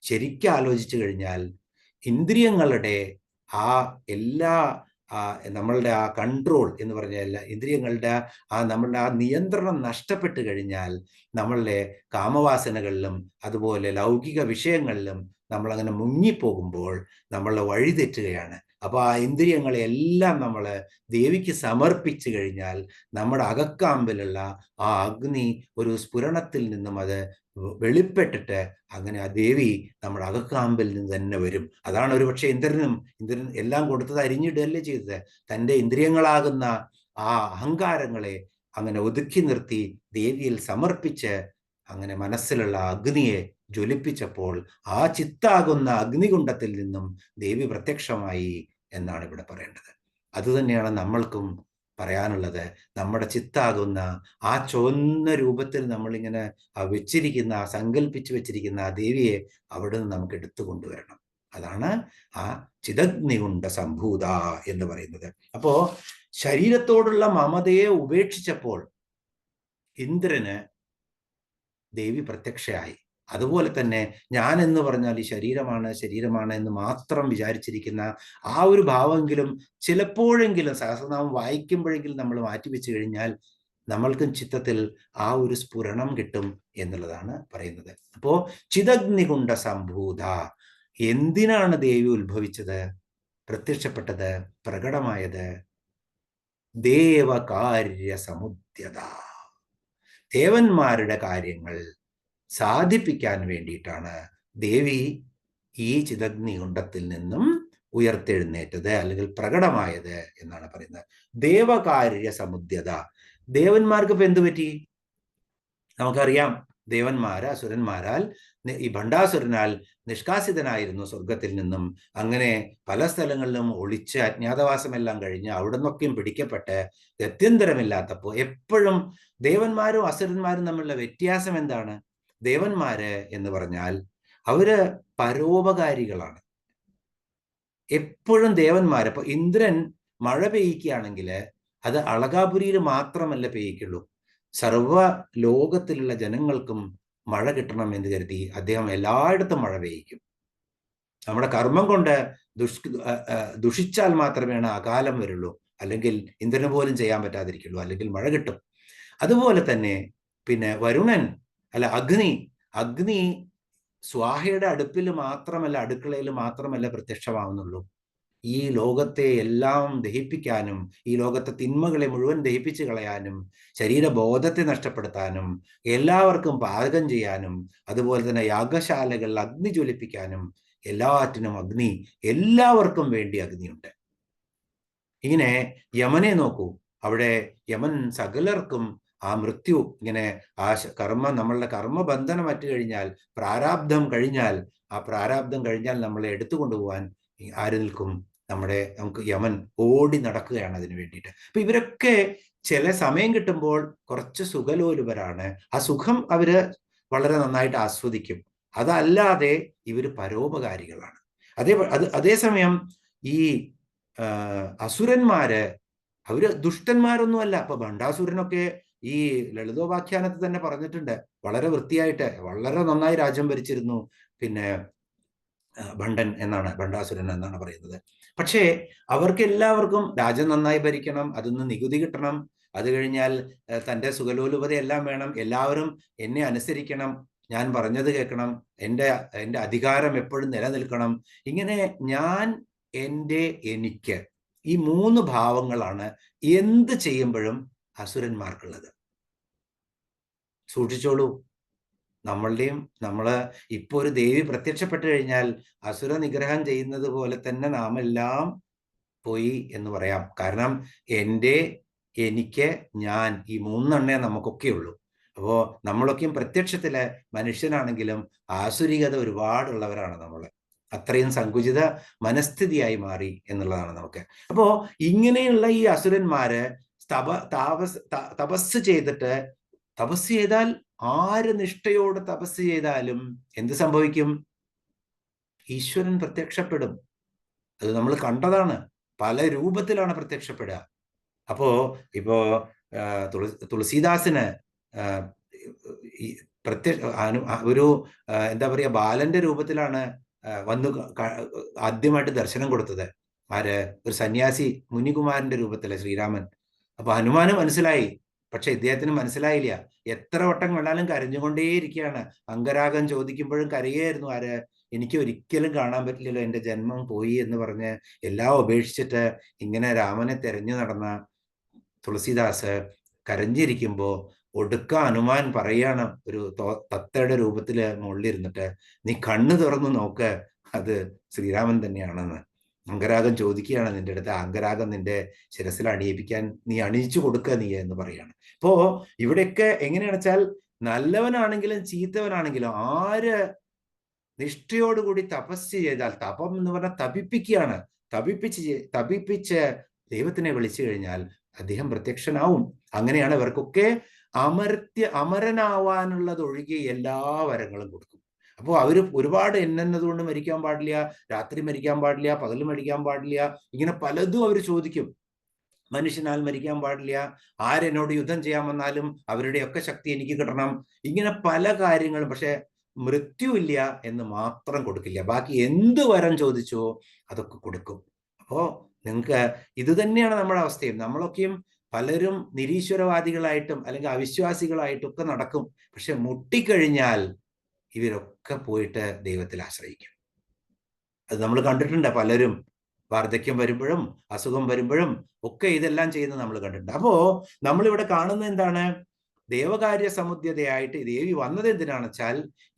ശരിക്കും ആലോചിച്ചു കഴിഞ്ഞാൽ ഇന്ദ്രിയങ്ങളുടെ ആ എല്ലാ നമ്മളുടെ ആ കൺട്രോൾ എന്ന് പറഞ്ഞാൽ ഇന്ദ്രിയങ്ങളുടെ നമ്മളുടെ ആ നിയന്ത്രണം നഷ്ടപ്പെട്ട് കഴിഞ്ഞാൽ നമ്മളുടെ കാമവാസനകളിലും അതുപോലെ ലൗകിക വിഷയങ്ങളിലും നമ്മളങ്ങനെ മുങ്ങിപ്പോകുമ്പോൾ നമ്മൾ വഴിതെറ്റുകയാണ്. അപ്പൊ ആ ഇന്ദ്രിയങ്ങളെ എല്ലാം നമ്മൾ ദേവിക്ക് സമർപ്പിച്ചു കഴിഞ്ഞാൽ നമ്മുടെ അകക്കാമ്പിലുള്ള ആ അഗ്നി ഒരു സ്ഫുരണത്തിൽ നിന്നും അത് വെളിപ്പെട്ടിട്ട് അങ്ങനെ ആ ദേവി നമ്മുടെ അകക്കാമ്പിൽ നിന്ന് തന്നെ വരും. അതാണ് ഒരു പക്ഷെ ഇന്ദ്രൻ എല്ലാം കൊടുത്തത് അരിഞ്ഞിടുകയല്ലേ ചെയ്തത്. തൻ്റെ ഇന്ദ്രിയങ്ങളാകുന്ന ആ അഹങ്കാരങ്ങളെ അങ്ങനെ ഒതുക്കി നിർത്തി ദേവിയിൽ സമർപ്പിച്ച് അങ്ങനെ മനസ്സിലുള്ള അഗ്നിയെ ജ്വലിപ്പിച്ചപ്പോൾ ആ ചിത്താകുന്ന അഗ്നികുണ്ഡത്തിൽ നിന്നും ദേവി പ്രത്യക്ഷമായി എന്നാണ് ഇവിടെ പറയേണ്ടത്. അതുതന്നെയാണ് നമ്മൾക്കും പറയാനുള്ളത്. നമ്മുടെ ചിത്താകുന്ന ആ ചുവന്ന രൂപത്തിൽ നമ്മളിങ്ങനെ വെച്ചിരിക്കുന്ന, സങ്കല്പിച്ചു വെച്ചിരിക്കുന്ന ആ ദേവിയെ അവിടെ നിന്ന് നമുക്ക് എടുത്തു കൊണ്ടുവരണം. അതാണ് ആ ചിദഗ്നികുണ്ഡ സംഭൂത എന്ന് പറയുന്നത്. അപ്പോ ശരീരത്തോടുള്ള മമതയെ ഉപേക്ഷിച്ചപ്പോൾ ഇന്ദ്രന് ദേവി പ്രത്യക്ഷയായി. അതുപോലെ തന്നെ ഞാൻ എന്ന് പറഞ്ഞാൽ ഈ ശരീരമാണ് എന്ന് മാത്രം വിചാരിച്ചിരിക്കുന്ന ആ ഒരു ഭാവമെങ്കിലും ചിലപ്പോഴെങ്കിലും സഹസ്രനാമം വായിക്കുമ്പോഴെങ്കിലും നമ്മൾ മാറ്റിവെച്ചു കഴിഞ്ഞാൽ നമ്മൾക്കും ചിത്തത്തിൽ ആ ഒരു സ്ഫുരണം കിട്ടും എന്നുള്ളതാണ് പറയുന്നത്. അപ്പോ ചിദഗ്നികുണ്ഡ സംഭൂത, എന്തിനാണ് ദേവി ഉത്ഭവിച്ചത്, പ്രത്യക്ഷപ്പെട്ടത്, പ്രകടമായത്? ദേവകാര്യ സമുദ്യത, ദേവന്മാരുടെ കാര്യങ്ങൾ സാധിപ്പിക്കാൻ വേണ്ടിയിട്ടാണ് ദേവി ഈ ചിദഗ്നികുണ്ഡത്തിൽ നിന്നും ഉയർത്തെഴുന്നേറ്റത് അല്ലെങ്കിൽ പ്രകടമായത് എന്നാണ് പറയുന്നത്. ദേവകാര്യ സമുദ്യത, ദേവന്മാർക്ക് ഇപ്പൊ എന്തു പറ്റി? നമുക്കറിയാം, അസുരന്മാരാൽ ഈ ഭണ്ഡാസുരനാൽ നിഷ്കാസിതനായിരുന്നു സ്വർഗത്തിൽ നിന്നും. അങ്ങനെ പല സ്ഥലങ്ങളിലും ഒളിച്ച് അജ്ഞാതവാസമെല്ലാം കഴിഞ്ഞ് അവിടെ നിന്നൊക്കെയും പിടിക്കപ്പെട്ട് ഗത്യന്തരമില്ലാത്തപ്പോൾ എപ്പോഴും ദേവന്മാരും അസുരന്മാരും തമ്മിലുള്ള വ്യത്യാസം എന്താണ്? ദേവന്മാര് എന്ന് പറഞ്ഞാൽ അവര് പരോപകാരികളാണ്. എപ്പോഴും ദേവന്മാര്, ഇപ്പൊ ഇന്ദ്രൻ മഴ പെയ്യിക്കുകയാണെങ്കിൽ അത് അളകാപുരിയിൽ മാത്രമല്ല പെയ്യിക്കുള്ളൂ, സർവ ലോകത്തിലുള്ള ജനങ്ങൾക്കും മഴ കിട്ടണം എന്ന് കരുതി അദ്ദേഹം എല്ലായിടത്തും മഴ പെയ്യിക്കും. നമ്മുടെ കർമ്മം കൊണ്ട് ദുഷിച്ചാൽ മാത്രമേ അകാലം വരുള്ളൂ, അല്ലെങ്കിൽ ഇന്ദ്രന് പോലും ചെയ്യാൻ പറ്റാതിരിക്കുള്ളൂ, അല്ലെങ്കിൽ മഴ കിട്ടും. അതുപോലെ തന്നെ പിന്നെ വരുണൻ അഗ്നി സ്വാഹയുടെ അടുപ്പിൽ മാത്രമല്ല, അടുക്കളയിൽ മാത്രമല്ല പ്രത്യക്ഷമാവുന്നുള്ളൂ. ഈ ലോകത്തെ എല്ലാം ദഹിപ്പിക്കാനും, ഈ ലോകത്തെ തിന്മകളെ മുഴുവൻ ദഹിപ്പിച്ചു കളയാനും, ശരീരബോധത്തെ നഷ്ടപ്പെടുത്താനും, എല്ലാവർക്കും പാചകം ചെയ്യാനും, അതുപോലെ തന്നെ യാഗശാലകളിൽ അഗ്നി ജ്വലിപ്പിക്കാനും, എല്ലാറ്റിനും അഗ്നി, എല്ലാവർക്കും വേണ്ടി അഗ്നിയുണ്ട്. ഇങ്ങനെ യമനെ നോക്കൂ, അവിടെ യമൻ സകലർക്കും ആ മൃത്യു, ഇങ്ങനെ ആ നമ്മളുടെ കർമ്മബന്ധനം അറ്റു കഴിഞ്ഞാൽ, പ്രാരാബ്ധം കഴിഞ്ഞാൽ നമ്മളെ എടുത്തുകൊണ്ടുപോകാൻ ആര് നിൽക്കും? നമുക്ക് യമൻ ഓടി നടക്കുകയാണ് അതിനു വേണ്ടിയിട്ട്. അപ്പൊ ഇവരൊക്കെ ചില സമയം കിട്ടുമ്പോൾ കുറച്ച് സുഖലോലുപരാണ്. ആ സുഖം അവര് വളരെ നന്നായിട്ട് ആസ്വദിക്കും. അതല്ലാതെ ഇവര് പരോപകാരികളാണ്. അതേസമയം ഈ അസുരന്മാര് അവര് ദുഷ്ടന്മാരൊന്നുമല്ല. അപ്പൊ ഭണ്ഡാസുരനൊക്കെ ഈ ലളിതോപാഖ്യാനത്തിൽ തന്നെ പറഞ്ഞിട്ടുണ്ട്, വളരെ വൃത്തിയായിട്ട്, വളരെ നന്നായി രാജ്യം ഭരിച്ചിരുന്നു പിന്നെ ഭണ്ഡാസുരൻ എന്നാണ് പറയുന്നത്. പക്ഷേ അവർക്ക് എല്ലാവർക്കും രാജ്യം നന്നായി ഭരിക്കണം, അതിന്ന് നികുതി കിട്ടണം, അത് കഴിഞ്ഞാൽ തൻ്റെ സുഖലോലുപതയെല്ലാം വേണം, എല്ലാവരും എന്നെ അനുസരിക്കണം, ഞാൻ പറഞ്ഞത് കേൾക്കണം, എൻ്റെ അധികാരം എപ്പോഴും നിലനിൽക്കണം. ഇങ്ങനെ എനിക്ക് ഈ 3 ഭാവങ്ങളാണ് എന്ത് ചെയ്യുമ്പോഴും അസുരന്മാർക്കുള്ളത്. സൂക്ഷിച്ചോളൂ, നമ്മള് ഇപ്പൊ ഒരു ദേവി പ്രത്യക്ഷപ്പെട്ടു കഴിഞ്ഞാൽ അസുര നിഗ്രഹം ചെയ്യുന്നത് പോലെ തന്നെ നാം എല്ലാം പോയി എന്ന് പറയാം. കാരണം എനിക്ക്, ഞാൻ, ഈ 3 നമുക്കൊക്കെ ഉള്ളൂ. അപ്പോ നമ്മളൊക്കെയും പ്രത്യക്ഷത്തില് മനുഷ്യനാണെങ്കിലും ആസുരികത ഒരുപാടുള്ളവരാണ് നമ്മള്. അത്രയും സങ്കുചിത മനസ്ഥിതിയായി മാറി എന്നുള്ളതാണ് നമുക്ക്. അപ്പോ ഇങ്ങനെയുള്ള ഈ അസുരന്മാര് തപസ് ചെയ്താൽ, ആര് നിഷ്ഠയോട് തപസ് ചെയ്താലും എന്ത് സംഭവിക്കും? ഈശ്വരൻ പ്രത്യക്ഷപ്പെടും. അത് നമ്മൾ കണ്ടതാണ്, പല രൂപത്തിലാണ് പ്രത്യക്ഷപ്പെടുക. അപ്പോ തുളസീദാസിന് ഒരു എന്താ പറയുക, ബാലന്റെ രൂപത്തിലാണ് ആദ്യമായിട്ട് ദർശനം കൊടുത്തത്. ഒരു സന്യാസി മുനികുമാരന്റെ രൂപത്തില് ശ്രീരാമൻ. അപ്പൊ ഹനുമാന് മനസ്സിലായി, പക്ഷെ ഇദ്ദേഹത്തിന് മനസ്സിലായില്ല. എത്ര വട്ടം കണ്ടാലും കരഞ്ഞുകൊണ്ടേയിരിക്കുകയാണ്. അംഗരാഗം ചോദിക്കുമ്പോഴും കരയായിരുന്നു. എനിക്ക് ഒരിക്കലും കാണാൻ പറ്റില്ലല്ലോ, എൻ്റെ ജന്മം പോയി എന്ന് പറഞ്ഞ് എല്ലാം ഉപേക്ഷിച്ചിട്ട് ഇങ്ങനെ രാമനെ തെരഞ്ഞു നടന്ന തുളസീദാസ് കരഞ്ഞിരിക്കുമ്പോ ഒടുക്ക ഹനുമാൻ പറയാണ്, ഒരു തത്തയുടെ രൂപത്തില് മുകളിലിരുന്നിട്ട്, നീ കണ്ണു തുറന്നു നോക്ക്, അത് ശ്രീരാമൻ തന്നെയാണെന്ന്. അംഗരാഗം ചോദിക്കുകയാണ് നിന്റെ അടുത്ത്, അംഗരാഗം നിന്റെ ശിരസിൽ അണിയിപ്പിക്കാൻ നീ അണിയിച്ചു കൊടുക്കുക നീ എന്ന് പറയാണ്. ഇപ്പോ ഇവിടെയൊക്കെ എങ്ങനെയാണെന്ന് വെച്ചാൽ, നല്ലവനാണെങ്കിലും ചീത്തവനാണെങ്കിലും ആര് നിഷ്ഠയോടുകൂടി തപസ് ചെയ്താൽ, തപം എന്ന് പറഞ്ഞാൽ തപിപ്പിക്കുകയാണ്, തപിപ്പിച്ച് ദൈവത്തിനെ വിളിച്ചു കഴിഞ്ഞാൽ അദ്ദേഹം പ്രത്യക്ഷനാവും. അങ്ങനെയാണ് ഇവർക്കൊക്കെ അമരനാവാനുള്ളത് ഒഴികെ എല്ലാ വരങ്ങളും കൊടുക്കും. അപ്പോൾ അവര് ഒരുപാട് എന്നതുകൊണ്ട് മരിക്കാൻ പാടില്ല, രാത്രി മരിക്കാൻ പാടില്ല, പകൽ മരിക്കാൻ പാടില്ല, ഇങ്ങനെ പലതും അവർ ചോദിക്കും. മനുഷ്യനാൽ മരിക്കാൻ പാടില്ല, ആരെന്നോട് യുദ്ധം ചെയ്യാൻ വന്നാലും അവരുടെയൊക്കെ ശക്തി എനിക്ക് കിട്ടണം, ഇങ്ങനെ പല കാര്യങ്ങളും. പക്ഷെ മൃത്യുവില്ല എന്ന് മാത്രം കൊടുക്കില്ല, ബാക്കി എന്ത് വരം ചോദിച്ചോ അതൊക്കെ കൊടുക്കും. അപ്പോ നിങ്ങൾക്ക് ഇത് തന്നെയാണ് നമ്മുടെ അവസ്ഥയും. നമ്മളൊക്കെയും പലരും നിരീശ്വരവാദികളായിട്ടും അല്ലെങ്കിൽ അവിശ്വാസികളായിട്ടും ഒക്കെ നടക്കും. പക്ഷെ മുട്ടിക്കഴിഞ്ഞാൽ ഇവരൊക്കെ പോയിട്ട് ദൈവത്തിൽ ആശ്രയിക്കും. അത് നമ്മൾ കണ്ടിട്ടുണ്ട്. പലരും വാർദ്ധക്യം വരുമ്പോഴും അസുഖം വരുമ്പോഴും ഒക്കെ ഇതെല്ലാം ചെയ്യുന്നത് നമ്മൾ കണ്ടിട്ടുണ്ട്. അപ്പോ നമ്മളിവിടെ കാണുന്നത് എന്താണ്? ദേവകാര്യ സമുദ്യതയായിട്ട് ദേവി വന്നത് എന്തിനാണെന്ന് വെച്ചാൽ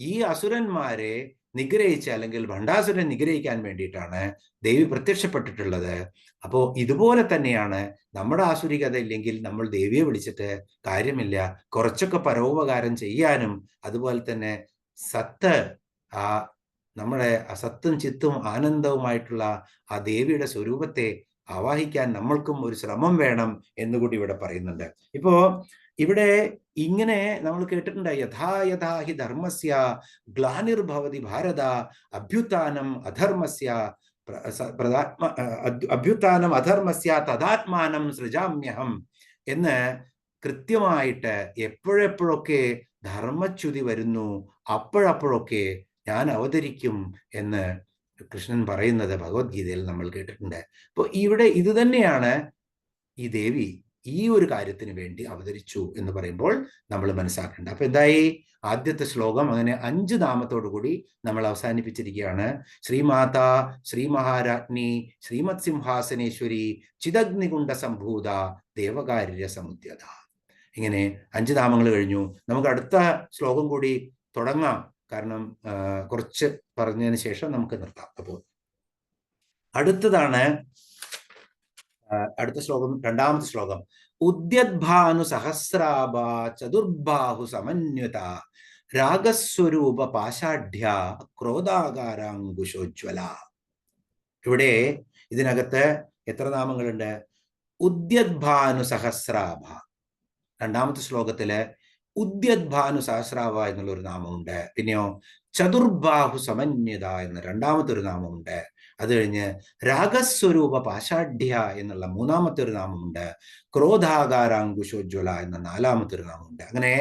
ഈ അസുരന്മാരെ നിഗ്രഹിച്ച അല്ലെങ്കിൽ ഭണ്ഡാസുരൻ നിഗ്രഹിക്കാൻ വേണ്ടിയിട്ടാണ് ദേവി പ്രത്യക്ഷപ്പെട്ടിട്ടുള്ളത്. അപ്പോൾ ഇതുപോലെ തന്നെയാണ് നമ്മുടെ ആസുരികത ഇല്ലെങ്കിൽ നമ്മൾ ദേവിയെ വിളിച്ചിട്ട് കാര്യമില്ല. കുറച്ചൊക്കെ പരോപകാരം ചെയ്യാനും അതുപോലെ തന്നെ സത്ത് ആ നമ്മുടെ അസത്തും ചിത്തും ആനന്ദവുമായിട്ടുള്ള ആ ദേവിയുടെ സ്വരൂപത്തെ ആവാഹിക്കാൻ നമ്മൾക്കും ഒരു ശ്രമം വേണം എന്നുകൂടി ഇവിടെ പറയുന്നുണ്ട്. ഇപ്പോ ഇവിടെ ഇങ്ങനെ നമ്മൾ കേട്ടിട്ടുണ്ട്, യഥാ യഥാ ഹി ധർമ്മസ്യ ഗ്ലാനിർഭവതി ഭാരത അഭ്യുത്ഥാനം അധർമ്മസ്യ അഭ്യുത്ഥാനം അധർമ്മസ്യ തദാത്മാനം സൃജാമ്യഹം എന്ന് കൃത്യമായിട്ട് എപ്പോഴെപ്പോഴൊക്കെ ധർമ്മച്യുതി വരുന്നു അപ്പോഴപ്പോഴൊക്കെ ഞാൻ അവതരിക്കും എന്ന് കൃഷ്ണൻ പറയുന്നത് ഭഗവത്ഗീതയിൽ നമ്മൾ കേട്ടിട്ടുണ്ട്. അപ്പോൾ ഇവിടെ ഇത് തന്നെയാണ് ഈ ദേവി ഈ ഒരു കാര്യത്തിന് വേണ്ടി അവതരിച്ചു എന്ന് പറയുമ്പോൾ നമ്മൾ മനസ്സിലാക്കേണ്ടത്. അപ്പൊ എന്തായി? ആദ്യത്തെ ശ്ലോകം അങ്ങനെ 5 നാമത്തോടു കൂടി നമ്മൾ അവസാനിപ്പിച്ചിരിക്കുകയാണ്. ശ്രീമാതാ ശ്രീ മഹാരാജ്ഞി ശ്രീമത് സിംഹാസനേശ്വരി ചിദഗ്നികുണ്ഡ സംഭൂത ദേവകാര്യ സമുദ്യത. ഇങ്ങനെ 5 നാമങ്ങൾ കഴിഞ്ഞു. നമുക്ക് അടുത്ത ശ്ലോകം കൂടി തുടങ്ങാം. കാരണം കുറച്ച് പറഞ്ഞതിന് ശേഷം നമുക്ക് നിർത്താം. അപ്പോൾ അടുത്തതാണ് അടുത്ത ശ്ലോകം, 2ാമത്തെ ശ്ലോകം. ഉദ്യദ്ഭാനു സഹസ്രാഭ ചതുർബാഹു സമന്വിത രാഗസ്വരൂപ പാഷാഢ്യ ക്രോധാകാരാങ്കുശോജ്വല. ഇവിടെ ഇതിനകത്ത് എത്ര നാമങ്ങളുണ്ട്? ഉദ്യദ്ഭാനു സഹസ്രാഭ. 2ാമത്തെ ശ്ലോകത്തില് ഉദ്യദ്ഭാനു സഹസ്രാഭ എന്നുള്ള ഒരു നാമമുണ്ട്. പിന്നെയോ ചതുർബാഹു സമന്വിത എന്ന 2ാമത്തെ ഒരു നാമമുണ്ട്. അത് കഴിഞ്ഞ് രാഗസ്വരൂപ പാഷാഢ്യ എന്നുള്ള 3ാമത്തെ ഒരു നാമമുണ്ട്. ക്രോധാകാരാങ്കുശോജ്വല എന്ന 4ാമത്തെ ഒരു നാമമുണ്ട്. അങ്ങനെ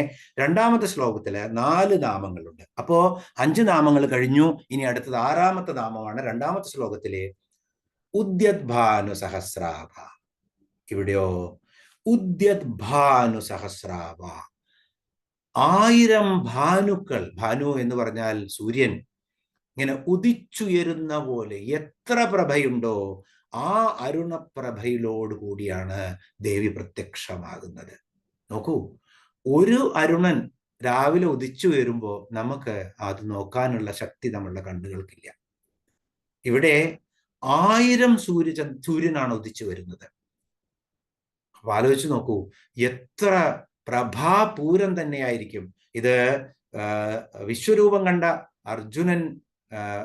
2ാമത്തെ ശ്ലോകത്തില് 4 നാമങ്ങളുണ്ട്. അപ്പോ 5 നാമങ്ങൾ കഴിഞ്ഞു. ഇനി അടുത്തത് 6ാമത്തെ നാമമാണ് 2ാമത്തെ ശ്ലോകത്തിലെ ഉദ്യദ്ഭാനു സഹസ്രാഭ. ഇവിടെയോ ഉദ്യദ്ഭാനു സഹസ്രാഭ, 1000 ഭാനുക്കൾ. ഭാനു എന്ന് പറഞ്ഞാൽ സൂര്യൻ ഇങ്ങനെ ഉദിച്ചുയരുന്ന പോലെ എത്ര പ്രഭയുണ്ടോ ആ അരുണപ്രഭയിലോട് കൂടിയാണ് ദേവി പ്രത്യക്ഷമാകുന്നത്. നോക്കൂ, ഒരു അരുണൻ രാവിലെ ഉദിച്ചു വരുമ്പോൾ നമുക്ക് അത് നോക്കാനുള്ള ശക്തി നമ്മളുടെ കണ്ണുകൾക്കില്ല. ഇവിടെ 1000 സൂര്യനാണ് ഉദിച്ചു വരുന്നത്. അപ്പൊ ആലോചിച്ച് നോക്കൂ, എത്ര പ്രഭാപൂരം തന്നെയായിരിക്കും ഇത്. വിശ്വരൂപം കണ്ട അർജുനൻ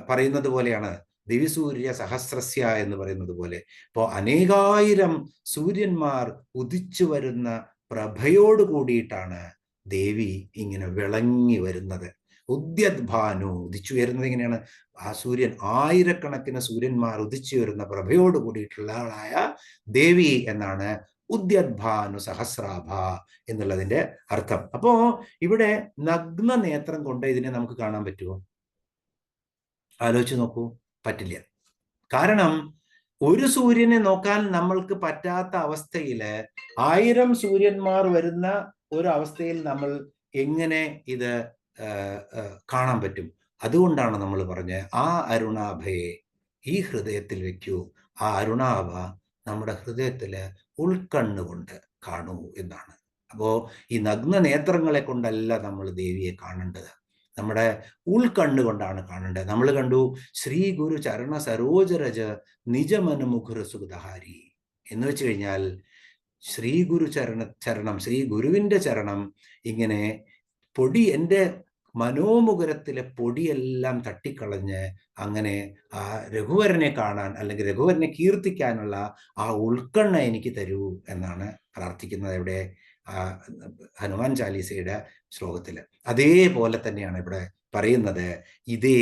പറയുന്നത് പോലെയാണ്, ദിവ്യസൂര്യ സഹസ്രസ്യ എന്ന് പറയുന്നത് പോലെ. ഇപ്പോൾ അനേകായിരം സൂര്യന്മാർ ഉദിച്ചു വരുന്ന പ്രഭയോട് കൂടിയിട്ടാണ് ദേവി ഇങ്ങനെ വിളങ്ങി വരുന്നത്. ഉദ്യദ്ഭാനു, ഉദിച്ചു വരുന്നത് എങ്ങനെയാണ്? ആ സൂര്യൻ, ആയിരക്കണക്കിന് സൂര്യന്മാർ ഉദിച്ചു വരുന്ന പ്രഭയോട് കൂടിയിട്ടുള്ള ആളായ ദേവി എന്നാണ് ഉദ്യദ്ഭാനു സഹസ്രാഭ എന്നുള്ളതിന്റെ അർത്ഥം. അപ്പോ ഇവിടെ നഗ്ന നേത്രം കൊണ്ട് ഇതിനെ നമുക്ക് കാണാൻ പറ്റുമോ? ആലോചിച്ച് നോക്കൂ, പറ്റില്ല. കാരണം ഒരു സൂര്യനെ നോക്കാൻ നമ്മൾക്ക് പറ്റാത്ത അവസ്ഥയില് 1000 സൂര്യന്മാർ വരുന്ന ഒരു അവസ്ഥയിൽ നമ്മൾ എങ്ങനെ ഇത് കാണാൻ പറ്റും? അതുകൊണ്ടാണ് നമ്മൾ പറഞ്ഞത് ആ അരുണാഭയെ ഈ ഹൃദയത്തിൽ വെക്കൂ. ആ അരുണാഭ നമ്മുടെ ഹൃദയത്തില് ഉൾക്കണ്ണുകൊണ്ട് കാണൂ എന്നാണ്. അപ്പോ ഈ നഗ്ന നേത്രങ്ങളെ കൊണ്ടല്ല നമ്മൾ ദേവിയെ കാണേണ്ടത്, നമ്മുടെ ഉൾക്കണ്ണുകൊണ്ടാണ് കാണേണ്ടത്. നമ്മൾ കണ്ടു ശ്രീ ഗുരു ചരണ സരോജരജ നിജമനുമുഖുര സുഖധാരി എന്ന് വെച്ച് കഴിഞ്ഞാൽ ശ്രീ ഗുരു ചരണം, ശ്രീ ഗുരുവിന്റെ ചരണം ഇങ്ങനെ പൊടി, എൻ്റെ മനോമുകുരത്തിലെ പൊടിയെല്ലാം തട്ടിക്കളഞ്ഞ് അങ്ങനെ ആ രഘുവരനെ കാണാൻ അല്ലെങ്കിൽ രഘുവരനെ കീർത്തിക്കാനുള്ള ആ ഉൾക്കണ്ണ എനിക്ക് തരൂ എന്നാണ് പ്രാർത്ഥിക്കുന്നത് ഇവിടെ ഹനുമാൻ ചാലീസയുടെ ശ്ലോകത്തിൽ. അതേപോലെ തന്നെയാണ് ഇവിടെ പറയുന്നത്. ഇതേ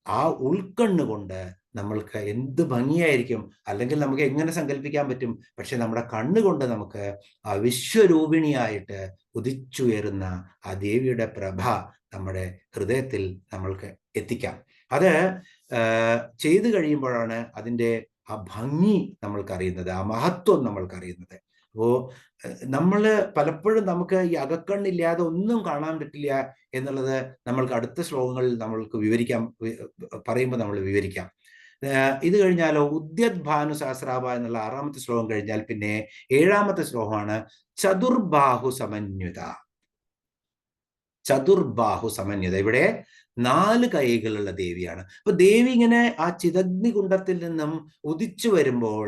ആ ഉൾക്കണ്ണുകൊണ്ട് നമ്മൾക്ക് എന്ത് ഭംഗിയായിരിക്കും, അല്ലെങ്കിൽ നമുക്ക് എങ്ങനെ സങ്കല്പിക്കാൻ പറ്റും? പക്ഷെ നമ്മുടെ കണ്ണുകൊണ്ട് നമുക്ക് ആ വിശ്വരൂപിണിയായിട്ട് ഉദിച്ചുയരുന്ന ആ ദേവിയുടെ പ്രഭ നമ്മുടെ ഹൃദയത്തിൽ നമ്മൾക്ക് എത്തിക്കാം. അത് ചെയ്തു കഴിയുമ്പോഴാണ് അതിൻ്റെ ആ ഭംഗി നമ്മൾക്കറിയുന്നത്, ആ മഹത്വം നമ്മൾക്കറിയുന്നത്. അപ്പോൾ നമ്മൾ പലപ്പോഴും നമുക്ക് ഈ അകക്കണ്ണില്ലാതെ ഒന്നും കാണാൻ പറ്റില്ല എന്നുള്ളത് നമ്മൾക്ക് അടുത്ത ശ്ലോകങ്ങളിൽ നമ്മൾക്ക് പറയുമ്പോൾ നമ്മൾ വിവരിക്കാം. ഇത് കഴിഞ്ഞാലോ ഉദ്യത് ഭാനു സഹസ്രാഭ എന്നുള്ള 6ാമത്തെ ശ്ലോകം കഴിഞ്ഞാൽ പിന്നെ 7ാമത്തെ ശ്ലോകമാണ് ചതുർബാഹു സമന്വിത. ചതുർബാഹു സമന്വിത, ഇവിടെ 4 കൈകളുള്ള ദേവിയാണ്. അപ്പൊ ദേവി ഇങ്ങനെ ആ ചിദഗ്നികുണ്ഡത്തിൽ നിന്നും ഉദിച്ചു വരുമ്പോൾ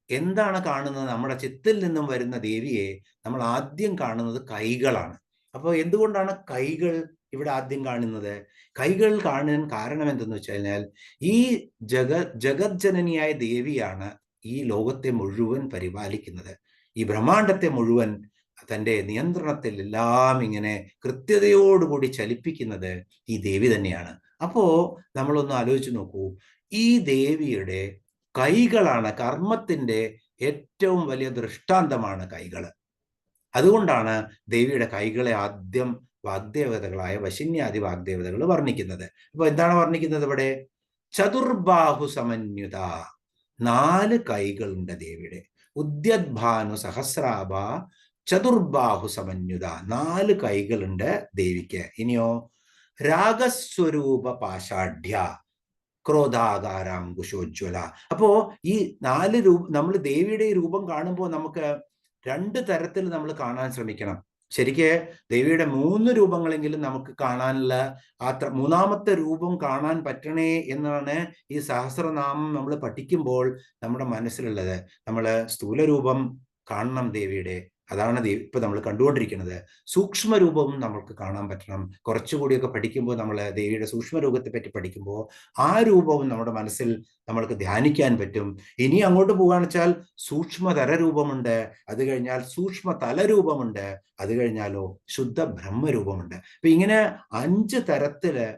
എന്താണ് കാണുന്നത്? നമ്മുടെ ചിത്തിൽ നിന്നും വരുന്ന ദേവിയെ നമ്മൾ ആദ്യം കാണുന്നത് കൈകളാണ്. അപ്പോൾ എന്തുകൊണ്ടാണ് കൈകൾ ഇവിടെ ആദ്യം കാണുന്നത്? കൈകൾ കാണാൻ കാരണം എന്തെന്ന് വെച്ച് കഴിഞ്ഞാൽ ഈ ജഗജ്ജനനിയായ ദേവിയാണ് ഈ ലോകത്തെ മുഴുവൻ പരിപാലിക്കുന്നത്. ഈ ബ്രഹ്മാണ്ടത്തെ മുഴുവൻ തൻ്റെ നിയന്ത്രണത്തിൽ എല്ലാം ഇങ്ങനെ കൃത്യതയോടുകൂടി ചലിപ്പിക്കുന്നത് ഈ ദേവി തന്നെയാണ്. അപ്പോ നമ്മളൊന്ന് ആലോചിച്ച് നോക്കൂ, ഈ ദേവിയുടെ കൈകളാണ് കർമ്മത്തിന്റെ ഏറ്റവും വലിയ ദൃഷ്ടാന്തമാണ് കൈകൾ. അതുകൊണ്ടാണ് ദേവിയുടെ കൈകളെ ആദ്യം വാഗ്ദേവതകളായ വശിന്യാദി വാഗ്ദേവതകൾ വർണ്ണിക്കുന്നത്. അപ്പൊ എന്താണ് വർണ്ണിക്കുന്നത് ഇവിടെ? ചതുർബാഹു സമന്വിത, 4 കൈകളുണ്ട് ദേവിയുടെ. ഉദ്യദ്ഭാനു സഹസ്രാഭ ചതുർബാഹു സമന്വിത, 4 കൈകളുണ്ട് ദേവിക്ക്. ഇനിയോ രാഗസ്വരൂപ പാഷാഢ്യ ക്രോധാകാരാങ്കുശോജ്വല. അപ്പോ ഈ 4 നമ്മൾ ദേവിയുടെ ഈ രൂപം കാണുമ്പോൾ നമുക്ക് 2 തരത്തിൽ നമ്മൾ കാണാൻ ശ്രമിക്കണം. ശരിക്ക് ദേവിയുടെ 3 രൂപങ്ങളെങ്കിലും നമുക്ക് കാണാനുള്ള മൂന്നാമത്തെ രൂപം കാണാൻ പറ്റണേ എന്നാണ് ഈ സഹസ്രനാമം നമ്മൾ പഠിക്കുമ്പോൾ നമ്മുടെ മനസ്സിലുള്ളത്. നമ്മൾ സ്ഥൂല രൂപം കാണണം ദേവിയുടെ, അതാണ് ഇപ്പൊ നമ്മൾ കണ്ടുകൊണ്ടിരിക്കുന്നത്. സൂക്ഷ്മ രൂപവും നമ്മൾക്ക് കാണാൻ പറ്റണം. കുറച്ചുകൂടിയൊക്കെ പഠിക്കുമ്പോൾ നമ്മൾ ദേവിയുടെ സൂക്ഷ്മ രൂപത്തെ പറ്റി പഠിക്കുമ്പോൾ ആ രൂപവും നമ്മുടെ മനസ്സിൽ നമ്മൾക്ക് ധ്യാനിക്കാൻ പറ്റും. ഇനി അങ്ങോട്ട് പോകുകയാണെന്ന് വെച്ചാൽ സൂക്ഷ്മതര രൂപമുണ്ട്, അത് കഴിഞ്ഞാൽ സൂക്ഷ്മ തലരൂപമുണ്ട്, അത് കഴിഞ്ഞാലോ ശുദ്ധ ബ്രഹ്മരൂപമുണ്ട്. അപ്പൊ ഇങ്ങനെ 5 തരത്തില്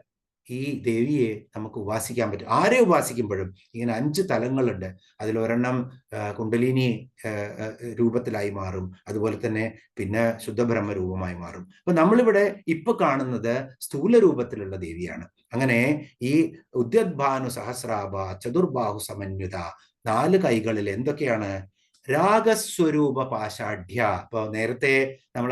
ഈ ദേവിയെ നമുക്ക് ഉപാസിക്കാൻ പറ്റും. ആരെ ഉപാസിക്കുമ്പോഴും ഇങ്ങനെ 5 തലങ്ങളുണ്ട്. അതിലൊരെണ്ണം കുണ്ടലിനി രൂപത്തിലായി മാറും, അതുപോലെ തന്നെ പിന്നെ ശുദ്ധബ്രഹ്മ രൂപമായി മാറും. അപ്പൊ നമ്മളിവിടെ ഇപ്പൊ കാണുന്നത് സ്ഥൂല രൂപത്തിലുള്ള ദേവിയാണ്. അങ്ങനെ ഈ ഉദ്യദ്ഭാനു സഹസ്രാഭ ചതുർബാഹു സമന്വിത, 4 കൈകളിൽ എന്തൊക്കെയാണ്? രാഗസ്വരൂപ പാഷാഢ്യ. അപ്പൊ നേരത്തെ നമ്മൾ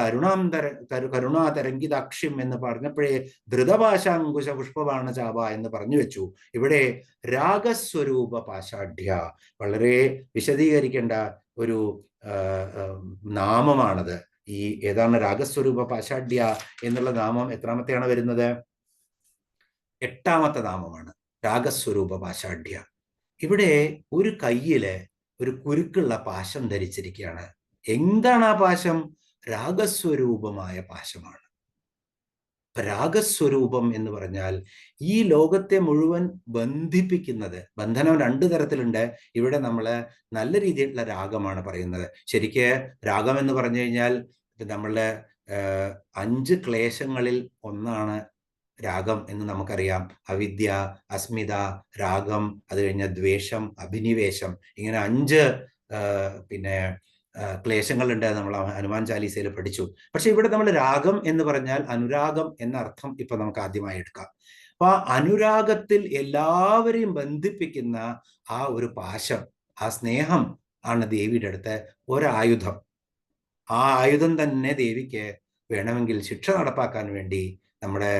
കരുണാതരംഗിതാക്ഷ്യം എന്ന് പറഞ്ഞപ്പോഴേ ധൃതപാശാങ്കുശ പുഷ്പബാണ ചാപ എന്ന് പറഞ്ഞു വെച്ചു. ഇവിടെ രാഗസ്വരൂപ പാഷാഢ്യ, വളരെ വിശദീകരിക്കേണ്ട ഒരു നാമമാണത്. ഈ ഏതാണ് രാഗസ്വരൂപ പാഷാഢ്യ എന്നുള്ള നാമം എത്രാമത്തെയാണ് വരുന്നത്? 8ാമത്തെ നാമമാണ് രാഗസ്വരൂപ പാഷാഢ്യ. ഇവിടെ ഒരു കയ്യില് ഒരു കുരുക്കുള്ള പാശം ധരിച്ചിരിക്കുകയാണ്. എന്താണ് ആ പാശം? രാഗസ്വരൂപമായ പാശമാണ്. രാഗസ്വരൂപം എന്ന് പറഞ്ഞാൽ ഈ ലോകത്തെ മുഴുവൻ ബന്ധിപ്പിക്കുന്നത്. ബന്ധനം 2 തരത്തിലുണ്ട്. ഇവിടെ നമ്മൾ നല്ല രീതിയിലുള്ള രാഗമാണ് പറയുന്നത്. ശരിക്ക് രാഗം എന്ന് പറഞ്ഞു കഴിഞ്ഞാൽ നമ്മളുടെ 5 ക്ലേശങ്ങളിൽ ഒന്നാണ് രാഗം എന്ന് നമുക്കറിയാം. അവിദ്യ, അസ്മിത, രാഗം, അത് കഴിഞ്ഞ ദ്വേഷം, അഭിനിവേശം, ഇങ്ങനെ 5 ക്ലേശങ്ങളുണ്ട്. നമ്മൾ ഹനുമാൻ ചാലീസയിൽ പഠിച്ചു. പക്ഷെ ഇവിടെ നമ്മൾ രാഗം എന്ന് പറഞ്ഞാൽ അനുരാഗം എന്ന അർത്ഥം ഇപ്പൊ നമുക്ക് ആദ്യമായി എടുക്കാം. അപ്പൊ ആ അനുരാഗത്തിൽ എല്ലാവരെയും ബന്ധിപ്പിക്കുന്ന ആ ഒരു പാശം, ആ സ്നേഹം ആണ് ദേവിയുടെ അടുത്ത് ഒരായുധം. ആ ആയുധം തന്നെ ദേവിക്ക് വേണമെങ്കിൽ ശിക്ഷ നടപ്പാക്കാൻ വേണ്ടി നമ്മുടെ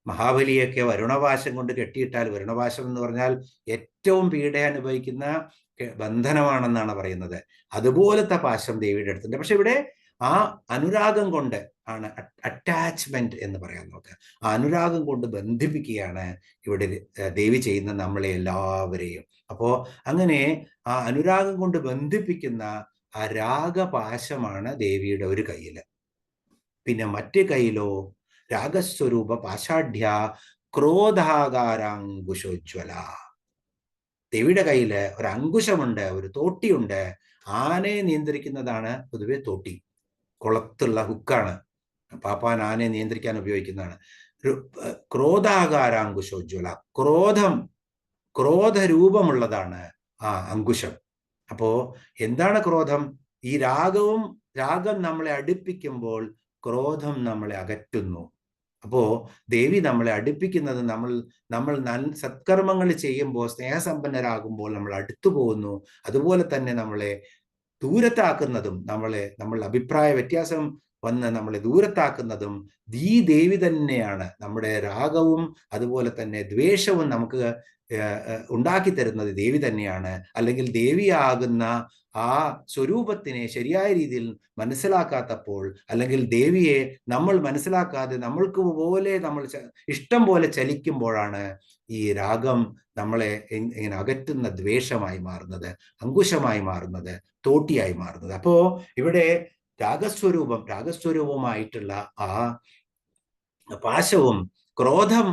മഹാബലിയൊക്കെ വരുണപാശം കൊണ്ട് കെട്ടിയിട്ടാൽ, വരുണപാശം എന്ന് പറഞ്ഞാൽ ഏറ്റവും പീഡ അനുഭവിക്കുന്ന ബന്ധനമാണെന്നാണ് പറയുന്നത്. അതുപോലത്തെ പാശം ദേവിയുടെ അടുത്തുണ്ട്. പക്ഷെ ഇവിടെ ആ അനുരാഗം കൊണ്ട് ആണ്, അറ്റാച്ച്മെന്റ് എന്ന് പറയാൻ നോക്കുക. ആ അനുരാഗം കൊണ്ട് ബന്ധിപ്പിക്കുകയാണ് ഇവിടെ ദേവി ചെയ്യുന്ന നമ്മളെ എല്ലാവരെയും. അപ്പോ അങ്ങനെ ആ അനുരാഗം കൊണ്ട് ബന്ധിപ്പിക്കുന്ന ആ രാഗപാശമാണ് ദേവിയുടെ ഒരു കയ്യില്. പിന്നെ മറ്റേ കയ്യിലോ രാഗസ്വരൂപ പാഷാഢ്യ ക്രോധാകാരാങ്കുശോജ്വല. ദേവിയുടെ കയ്യില് ഒരു അങ്കുശമുണ്ട്, ഒരു തോട്ടിയുണ്ട്. ആനയെ നിയന്ത്രിക്കുന്നതാണ് പൊതുവെ തോട്ടി. കുളത്തുള്ള ഹുക്കാണ്, പാപ്പാൻ ആനയെ നിയന്ത്രിക്കാൻ ഉപയോഗിക്കുന്നതാണ്. ക്രോധാകാരാങ്കുശോജ്വല, ക്രോധരൂപമുള്ളതാണ് ആ അങ്കുശം. അപ്പോ എന്താണ് ക്രോധം? ഈ രാഗം നമ്മളെ അടുപ്പിക്കുമ്പോൾ ക്രോധം നമ്മളെ അകറ്റുന്നു. അപ്പോ ദേവി നമ്മളെ അടുപ്പിക്കുന്നത് നമ്മൾ സത്കർമ്മങ്ങൾ ചെയ്യുമ്പോൾ, സ്നേഹസമ്പന്നരാകുമ്പോൾ നമ്മൾ അടുത്തു പോകുന്നു. അതുപോലെ തന്നെ നമ്മളെ ദൂരത്താക്കുന്നതും, നമ്മളുടെ അഭിപ്രായ വ്യത്യാസം വന്ന് നമ്മളെ ദൂരത്താക്കുന്നതും ഈ ദേവി തന്നെയാണ്. നമ്മുടെ രാഗവും അതുപോലെ തന്നെ ദ്വേഷവും നമുക്ക് ഉണ്ടാക്കി തരുന്നത് ദേവി തന്നെയാണ്. അല്ലെങ്കിൽ ദേവിയാകുന്ന ആ സ്വരൂപത്തിനെ ശരിയായ രീതിയിൽ മനസ്സിലാക്കാത്തപ്പോൾ, അല്ലെങ്കിൽ ദേവിയെ നമ്മൾ മനസ്സിലാക്കാതെ നമ്മൾക്ക് പോലെ നമ്മൾ ഇഷ്ടം പോലെ ചലിക്കുമ്പോഴാണ് ഈ രാഗം നമ്മളെ ഇങ്ങനെ അകറ്റുന്ന ദ്വേഷമായി മാറുന്നത്, അങ്കുശമായി മാറുന്നത്, തോട്ടിയായി മാറുന്നത്. അപ്പോ ഇവിടെ രാഗസ്വരൂപമായിട്ടുള്ള ആ പാശവും ക്രോധം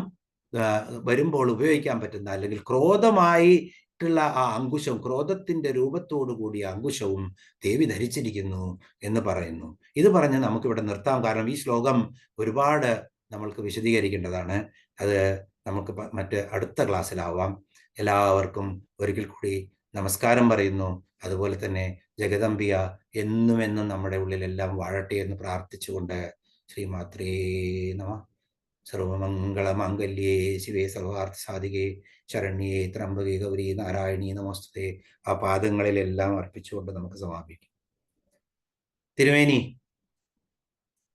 വരുമ്പോൾ ഉപയോഗിക്കാൻ പറ്റുന്ന, അല്ലെങ്കിൽ ക്രോധമായിട്ടുള്ള ആ അങ്കുശം, ക്രോധത്തിന്റെ രൂപത്തോടു കൂടിയ അങ്കുശവും ദേവി ധരിച്ചിരിക്കുന്നു എന്ന് പറയുന്നു. ഇത് പറഞ്ഞ് നമുക്കിവിടെ നിർത്താം. കാരണം ഈ ശ്ലോകം ഒരുപാട് നമ്മൾക്ക് വിശദീകരിക്കേണ്ടതാണ്. അത് നമുക്ക് അടുത്ത ക്ലാസ്സിലാവാം. എല്ലാവർക്കും ഒരിക്കൽ കൂടി നമസ്കാരം പറയുന്നു. അതുപോലെ തന്നെ ജഗദംബിക എന്നും നമ്മുടെ ഉള്ളിലെല്ലാം വാഴട്ടെ എന്ന് പ്രാർത്ഥിച്ചുകൊണ്ട് ശ്രീമാത്രേ നമഃ. സർവമംഗളമാംഗല്യേ ശിവേ സർവാർത്ഥ സാധികേ ശരണ്യേ ത്രംബകേ ഗൗരി നാരായണീ നമോസ്തുതേ. ആ പാദങ്ങളിലെല്ലാം അർപ്പിച്ചുകൊണ്ട് നമുക്ക് സമാപിക്കാം. തിരുമേനി